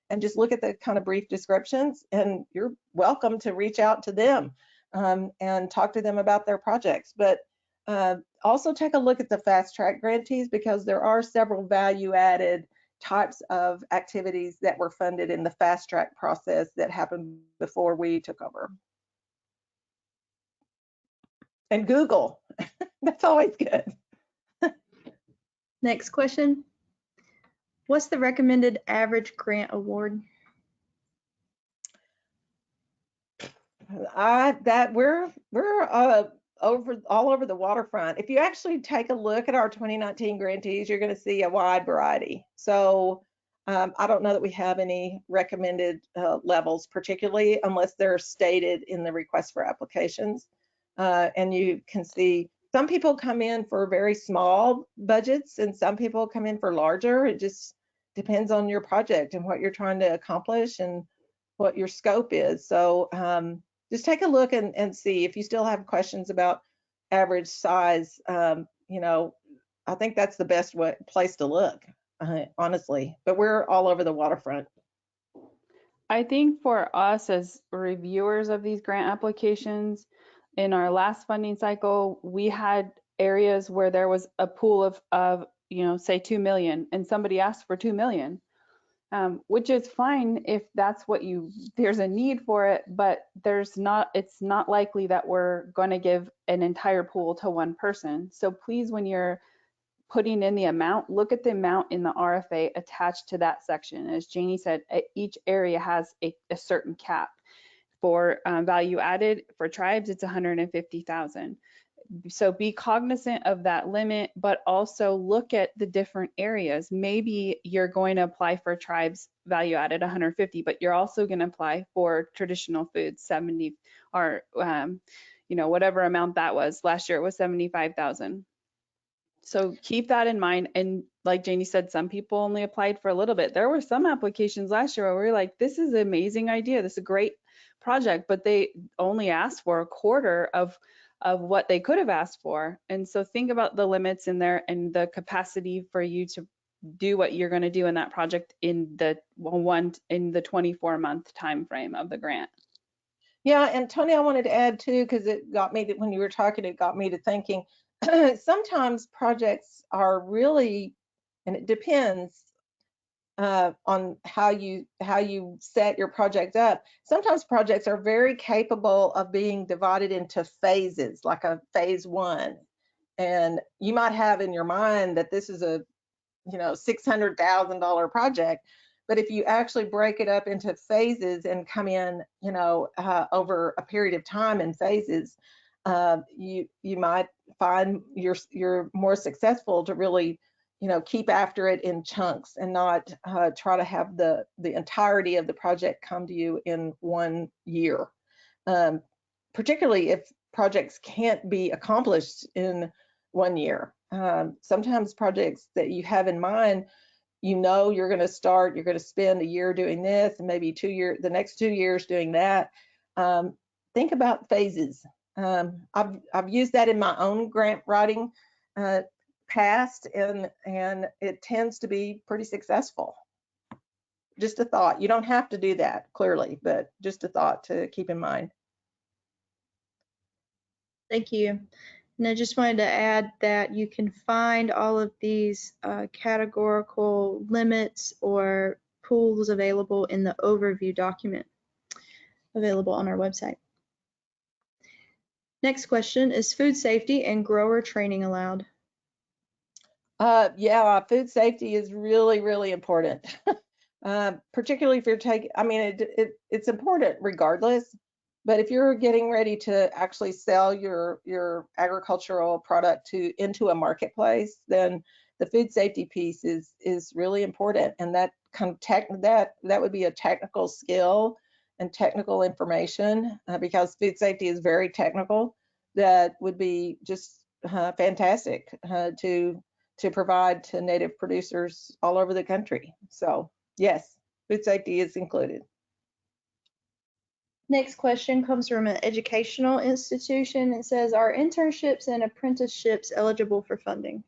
and just look at the kind of brief descriptions, and you're welcome to reach out to them and talk to them about their projects. But also take a look at the fast track grantees, because there are several value added types of activities that were funded in the fast track process that happened before we took over. And Google, that's always good. Next question. What's the recommended average grant award? We're all over the waterfront. If you actually take a look at our 2019 grantees, you're going to see a wide variety. So I don't know that we have any recommended levels, particularly unless they're stated in the request for applications. And you can see some people come in for very small budgets and some people come in for larger. It just depends on your project and what you're trying to accomplish and what your scope is. So just take a look and see. If you still have questions about average size, you know, I think that's the best place to look, honestly. But we're all over the waterfront. I think for us as reviewers of these grant applications, in our last funding cycle, we had areas where there was a pool of you know, say 2 million, and somebody asked for 2 million. Which is fine if that's what there's a need for it, but it's not likely that we're going to give an entire pool to one person. So please, when you're putting in the amount, look at the amount in the RFA attached to that section. As Janie said, each area has a certain cap. For value added, for tribes, it's 150,000. So be cognizant of that limit, but also look at the different areas. Maybe you're going to apply for tribes value added 150, but you're also going to apply for traditional foods 70, or whatever amount that was. Last year it was 75,000. So keep that in mind. And like Janie said, some people only applied for a little bit. There were some applications last year where we were like, this is an amazing idea, this is a great project, but they only asked for a quarter of what they could have asked for. And so think about the limits in there and the capacity for you to do what you're going to do in that project in the 24-month time frame of the grant. Yeah, and Tony, I wanted to add too, because it got me to, when you were talking, it got me to thinking, sometimes projects are really, and it depends on how you set your project up. Sometimes projects are very capable of being divided into phases, like a phase 1. And you might have in your mind that this is a $600,000 project, but if you actually break it up into phases and come in over a period of time in phases, you might find you're more successful to really keep after it in chunks and not try to have the entirety of the project come to you in 1 year, particularly if projects can't be accomplished in 1 year. Sometimes projects that you have in mind, you're going to spend a year doing this and maybe the next 2 years doing that. Think about phases. I've used that in my own grant writing past, and it tends to be pretty successful. Just a thought. You don't have to do that, clearly, but just a thought to keep in mind. Thank you. And I just wanted to add that you can find all of these categorical limits or pools available in the overview document available on our website. Next question, is food safety and grower training allowed? Yeah, food safety is really, really important. Particularly if you're taking, it's important regardless, but if you're getting ready to actually sell your agricultural product into a marketplace, then the food safety piece is really important. And that that would be a technical skill and technical information, because food safety is very technical. That would be just fantastic to provide to native producers all over the country. So yes, food safety is included. Next question comes from an educational institution. It says, are internships and apprenticeships eligible for funding?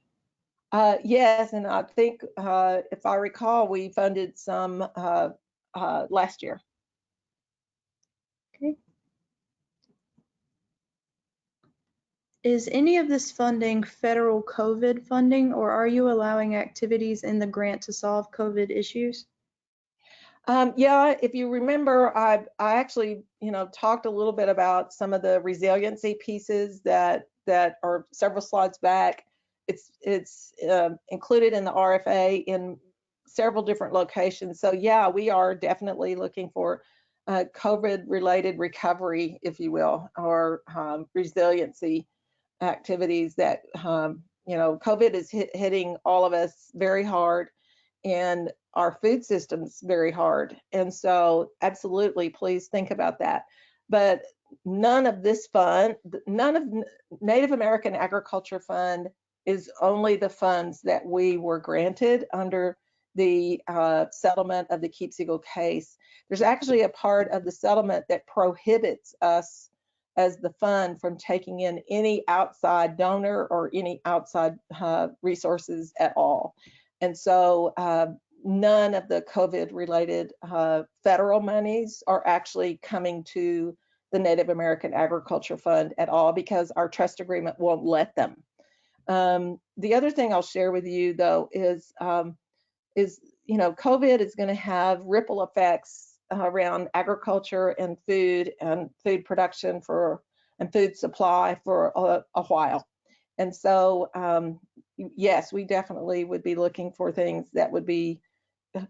Yes, and I think if I recall, we funded some last year. Okay. Is any of this funding federal COVID funding, or are you allowing activities in the grant to solve COVID issues? Yeah, if you remember, I actually talked a little bit about some of the resiliency pieces that are several slides back. It's included in the RFA in several different locations. So yeah, we are definitely looking for COVID-related recovery, if you will, or resiliency activities that COVID is hitting all of us very hard, and our food systems very hard. And so absolutely, please think about that. But none of this fund, none of Native American Agriculture Fund is only the funds that we were granted under the settlement of the Keepsigle case. There's actually a part of the settlement that prohibits us as the fund from taking in any outside donor or any outside resources at all. And so none of the COVID-related federal monies are actually coming to the Native American Agriculture Fund at all, because our trust agreement won't let them. The other thing I'll share with you, though, is COVID is going to have ripple effects around agriculture and food production and food supply for a while. And so yes, we definitely would be looking for things that would be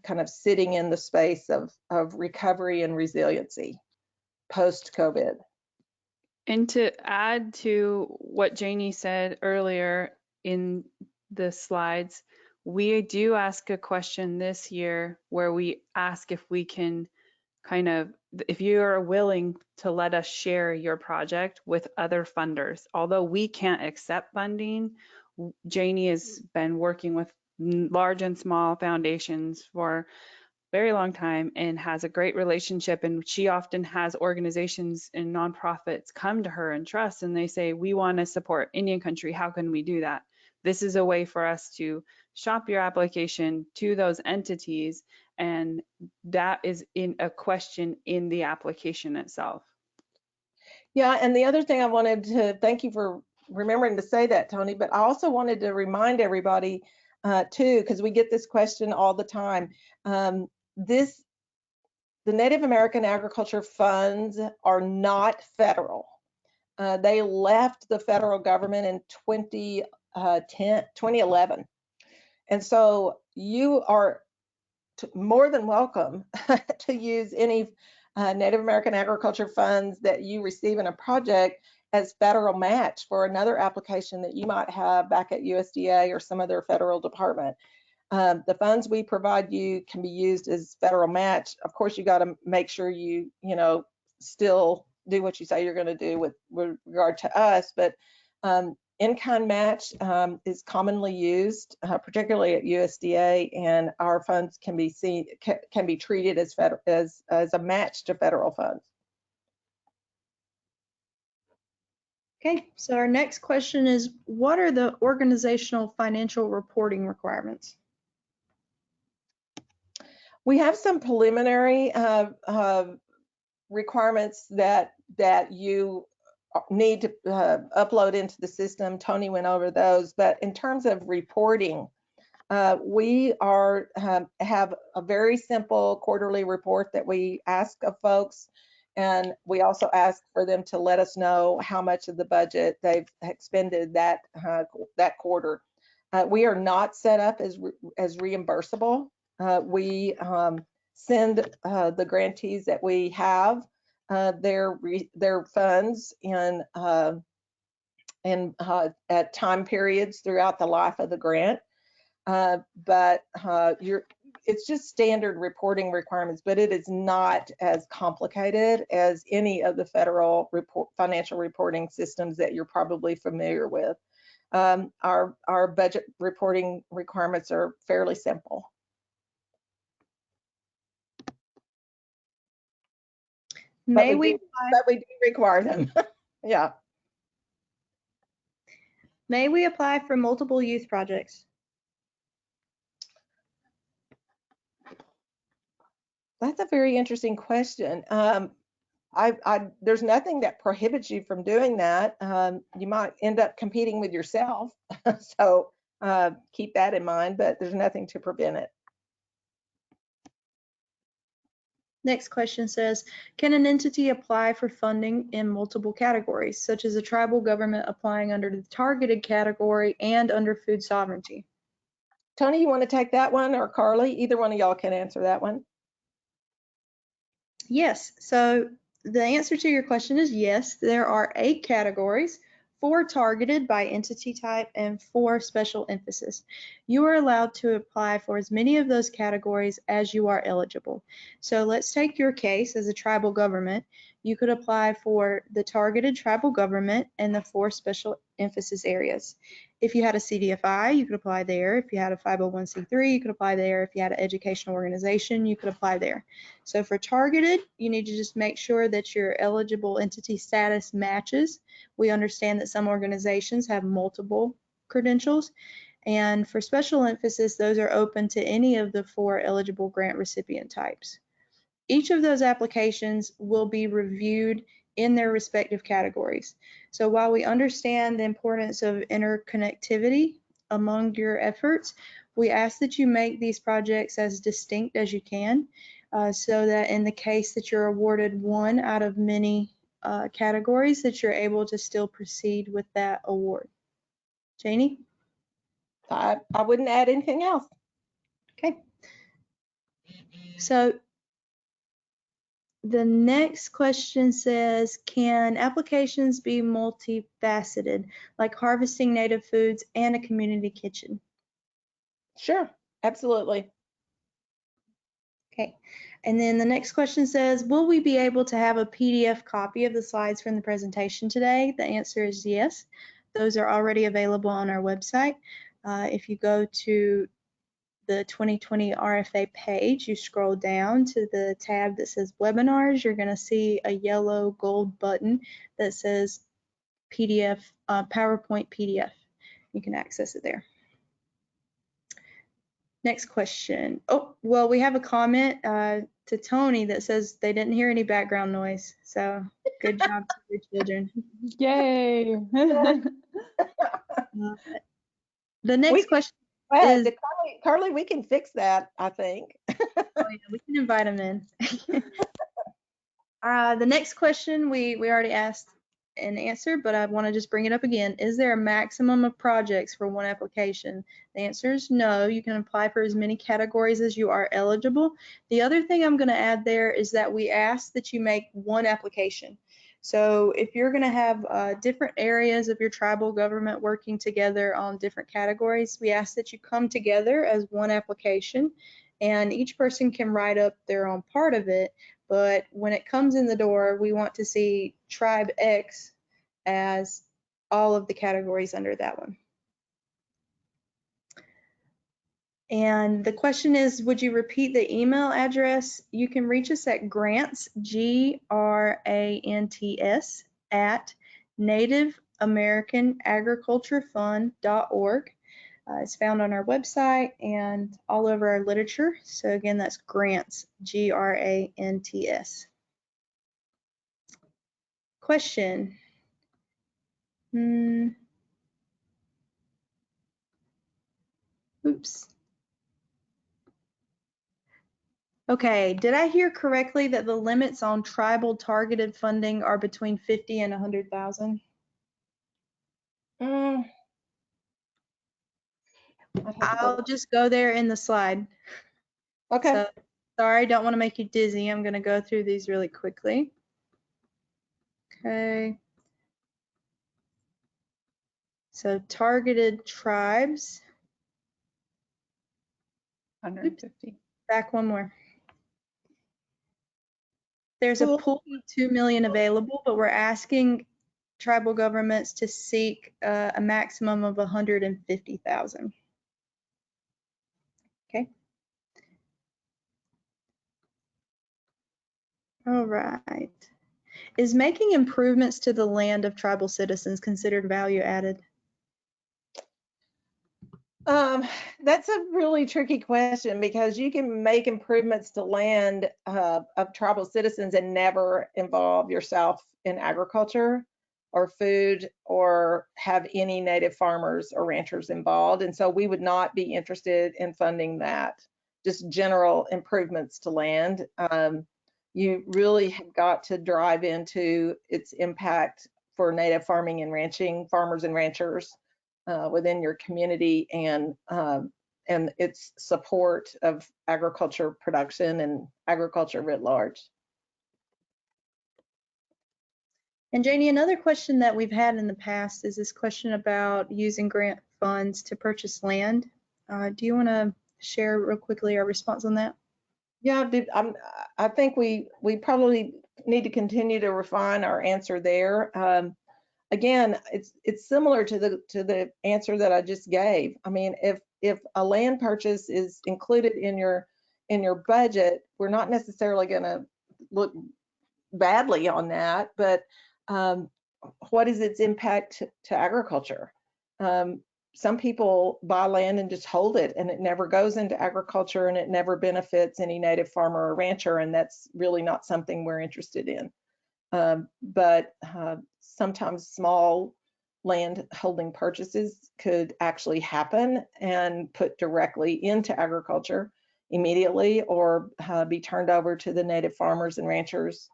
kind of sitting in the space of recovery and resiliency post-COVID. And to add to what Janie said earlier in the slides, we do ask a question this year where we ask if we can kind of, if you are willing to let us share your project with other funders. Although we can't accept funding, Janie has been working with large and small foundations for very long time and has a great relationship, and she often has organizations and nonprofits come to her and trust, and they say, we want to support Indian country, how can we do that? This is a way for us to shop your application to those entities, and that is in a question in the application itself. Yeah, and the other thing I wanted to thank you for remembering to say that, Tony, but I also wanted to remind everybody too, because we get this question all the time. The Native American Agriculture Funds are not federal. They left the federal government in 2011. And so you are more than welcome to use any Native American Agriculture Funds that you receive in a project as federal match for another application that you might have back at USDA or some other federal department. The funds we provide you can be used as federal match. Of course, you got to make sure you still do what you say you're going to do with regard to us, but in-kind match is commonly used, particularly at USDA, and our funds can be treated as a match to federal funds. Okay, so our next question is, what are the organizational financial reporting requirements? We have some preliminary requirements that you need to upload into the system. Tony went over those, but in terms of reporting, we have a very simple quarterly report that we ask of folks, and we also ask for them to let us know how much of the budget they've expended that quarter. We are not set up as reimbursable. We send the grantees that we have their funds at time periods throughout the life of the grant. But it's just standard reporting requirements, but it is not as complicated as any of the federal financial reporting systems that you're probably familiar with. Our budget reporting requirements are fairly simple. But we do require them. Yeah. May we apply for multiple youth projects? That's a very interesting question. There's nothing that prohibits you from doing that. You might end up competing with yourself, so keep that in mind, but there's nothing to prevent it. Next question says, can an entity apply for funding in multiple categories, such as a tribal government applying under the targeted category and under food sovereignty? Tony, you want to take that one, or Carly? Either one of y'all can answer that one. Yes, so the answer to your question is yes. There are 8 categories, 4 targeted by entity type and 4 special emphasis. You are allowed to apply for as many of those categories as you are eligible. So let's take your case as a tribal government. You could apply for the targeted tribal government and the 4 special emphasis areas. If you had a CDFI, you could apply there. If you had a 501c3, you could apply there. If you had an educational organization, you could apply there. So for targeted, you need to just make sure that your eligible entity status matches. We understand that some organizations have multiple credentials. And for special emphasis, those are open to any of the 4 eligible grant recipient types. Each of those applications will be reviewed in their respective categories. So while we understand the importance of interconnectivity among your efforts, we ask that you make these projects as distinct as you can, so that in the case that you're awarded one out of many categories, that you're able to still proceed with that award. Janie? I wouldn't add anything else. Okay. So The next question says, can applications be multifaceted, like harvesting native foods and a community kitchen? Sure, absolutely. Okay. And then the next question says, will we be able to have a PDF copy of the slides from the presentation today? The answer is yes. Those are already available on our website. If you go to the 2020 RFA page, you scroll down to the tab that says webinars, you're going to see a yellow gold button that says PDF, PowerPoint PDF. You can access it there. Next question. Oh, well, we have a comment to Tony that says they didn't hear any background noise. So good job to your children. Yay. The next question is is, Carly, we can fix that, I think. oh yeah, we can invite them in. The next question we already asked and answered, but I want to just bring it up again. Is there a maximum of projects for one application? The answer is no. You can apply for as many categories as you are eligible. The other thing I'm going to add there is that we ask that you make one application. So if you're going to have different areas of your tribal government working together on different categories, we ask that you come together as one application, and each person can write up their own part of it. But when it comes in the door, we want to see Tribe X as all of the categories under that one. And the question is, would you repeat the email address? You can reach us at grants, GRANTS, at nativeamericanagriculturefund.org. It's found on our website and all over our literature. So again, that's grants, GRANTS. Question. Oops. Okay, did I hear correctly that the limits on tribal targeted funding are between 50 and 100,000? I'll just go there in the slide. Okay. So, sorry, don't want to make you dizzy. I'm going to go through these really quickly. Okay. So targeted tribes. 150. Oops, back one more. There's a pool of 2 million available, but we're asking tribal governments to seek a maximum of 150,000. Okay. All right. Is making improvements to the land of tribal citizens considered value added? That's a really tricky question, because you can make improvements to land of tribal citizens and never involve yourself in agriculture or food or have any native farmers or ranchers involved. And so we would not be interested in funding that, just general improvements to land. You really have got to drive into its impact for native farming and ranching, farmers and ranchers within your community, and its support of agriculture production and agriculture writ large. And Janie, another question that we've had in the past is this question about using grant funds to purchase land. Do you want to share real quickly our response on that? Yeah, I think we probably need to continue to refine our answer there. Again, it's similar to the answer that I just gave. I mean, if a land purchase is included in your budget, we're not necessarily going to look badly on that, but what is its impact to agriculture? Some people buy land and just hold it, and it never goes into agriculture, and it never benefits any native farmer or rancher, and that's really not something we're interested in. But sometimes small land holding purchases could actually happen and put directly into agriculture immediately, or be turned over to the native farmers and ranchers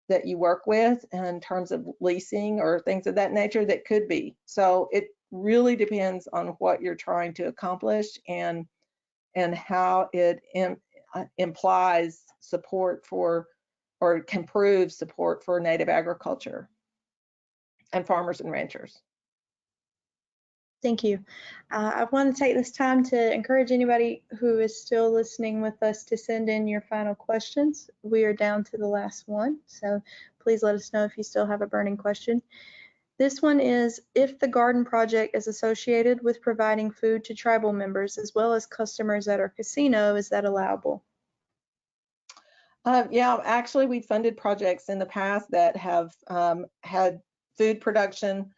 that you work with in terms of leasing or things of that nature. That could be. So it really depends on what you're trying to accomplish and how it implies support for or can prove support for native agriculture and farmers and ranchers. Thank you. I want to take this time to encourage anybody who is still listening with us to send in your final questions. We are down to the last one, so please let us know if you still have a burning question. This one is, if the garden project is associated with providing food to tribal members as well as customers at our casino, is that allowable? Yeah, actually, we've funded projects in the past that have had food production.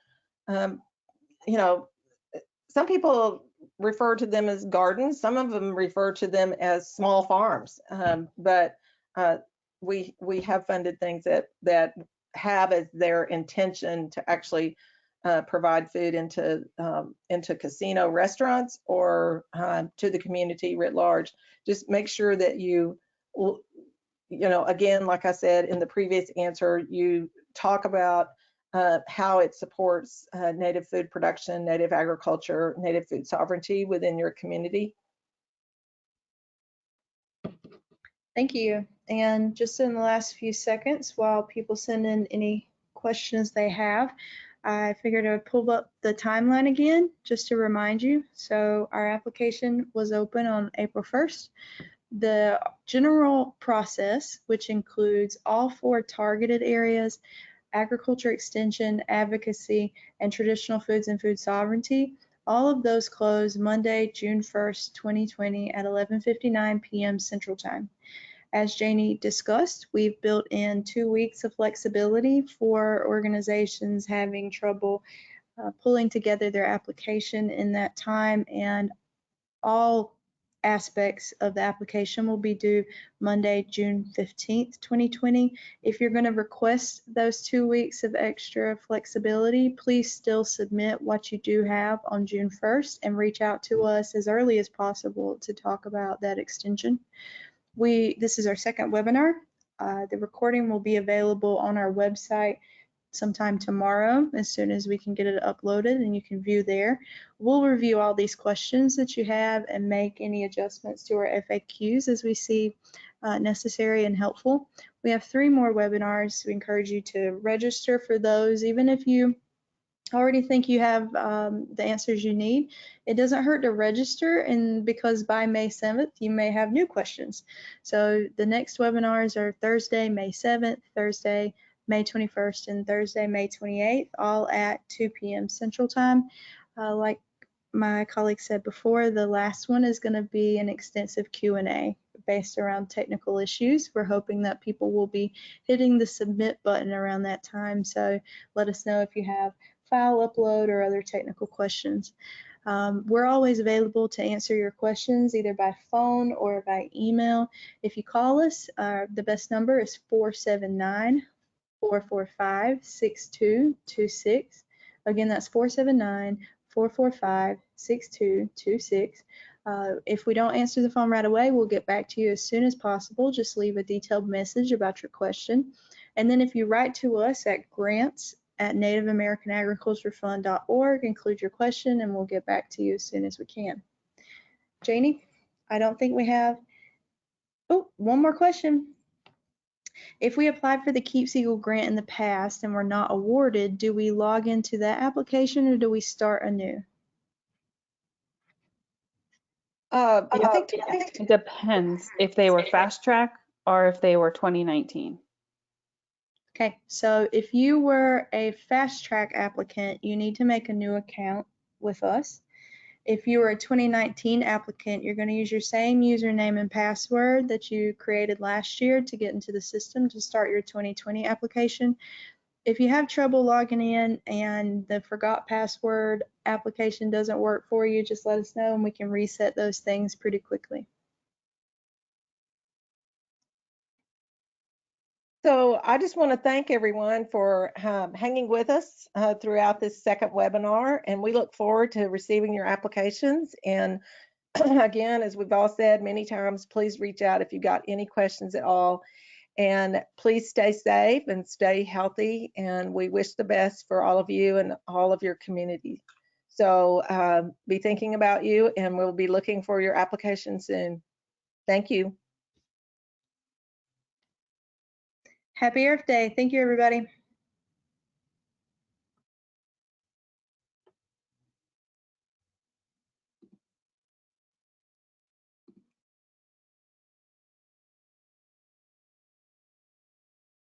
You know, some people refer to them as gardens. Some of them refer to them as small farms. But we have funded things that have as their intention to actually provide food into casino restaurants or to the community writ large. Just make sure that you know, again, like I said in the previous answer, you talk about how it supports native food production, native agriculture, native food sovereignty within your community. Thank you. And just in the last few seconds, while people send in any questions they have, I figured I would pull up the timeline again just to remind you. So our application was open on April 1st. The general process, which includes all 4 targeted areas, agriculture extension, advocacy, and traditional foods and food sovereignty, all of those close Monday, June 1st, 2020 at 11:59 p.m. Central Time. As Janie discussed, we've built in 2 weeks of flexibility for organizations having trouble pulling together their application in that time, and all aspects of the application will be due Monday, June 15th, 2020. If you're going to request those 2 weeks of extra flexibility, please still submit what you do have on June 1st and reach out to us as early as possible to talk about that extension. This is our second webinar. The recording will be available on our website sometime tomorrow as soon as we can get it uploaded and you can view there. We'll review all these questions that you have and make any adjustments to our FAQs as we see necessary and helpful. We have 3 more webinars. We encourage you to register for those, even if you already think you have the answers you need. It doesn't hurt to register, and because by May 7th you may have new questions. So the next webinars are Thursday, May 7th, Thursday, May 21st, and Thursday, May 28th, all at 2 p.m. Central Time. Like my colleague said before, the last one is going to be an extensive Q&A based around technical issues. We're hoping that people will be hitting the submit button around that time, so let us know if you have file upload or other technical questions. We're always available to answer your questions either by phone or by email. If you call us, the best number is 479-445-6226. Again, that's 479-445-6226. If we don't answer the phone right away, we'll get back to you as soon as possible. Just leave a detailed message about your question. And then if you write to us at grants@nativeamericanagriculturefund.org, include your question and we'll get back to you as soon as we can. Janie, I don't think we have, oh, one more question. If we applied for the Keeps Eagle grant in the past and were not awarded, do we log into that application or do we start anew? I think It depends if they were fast track or if they were 2019. Okay, so if you were a fast track applicant, you need to make a new account with us. If you were a 2019 applicant, you're going to use your same username and password that you created last year to get into the system to start your 2020 application. If you have trouble logging in and the forgot password application doesn't work for you, just let us know and we can reset those things pretty quickly. So I just want to thank everyone for hanging with us throughout this second webinar, and we look forward to receiving your applications. And again, as we've all said many times, please reach out if you've got any questions at all. And please stay safe and stay healthy, and we wish the best for all of you and all of your community. So be thinking about you, and we'll be looking for your application soon. Thank you. Happy Earth Day. Thank you, everybody.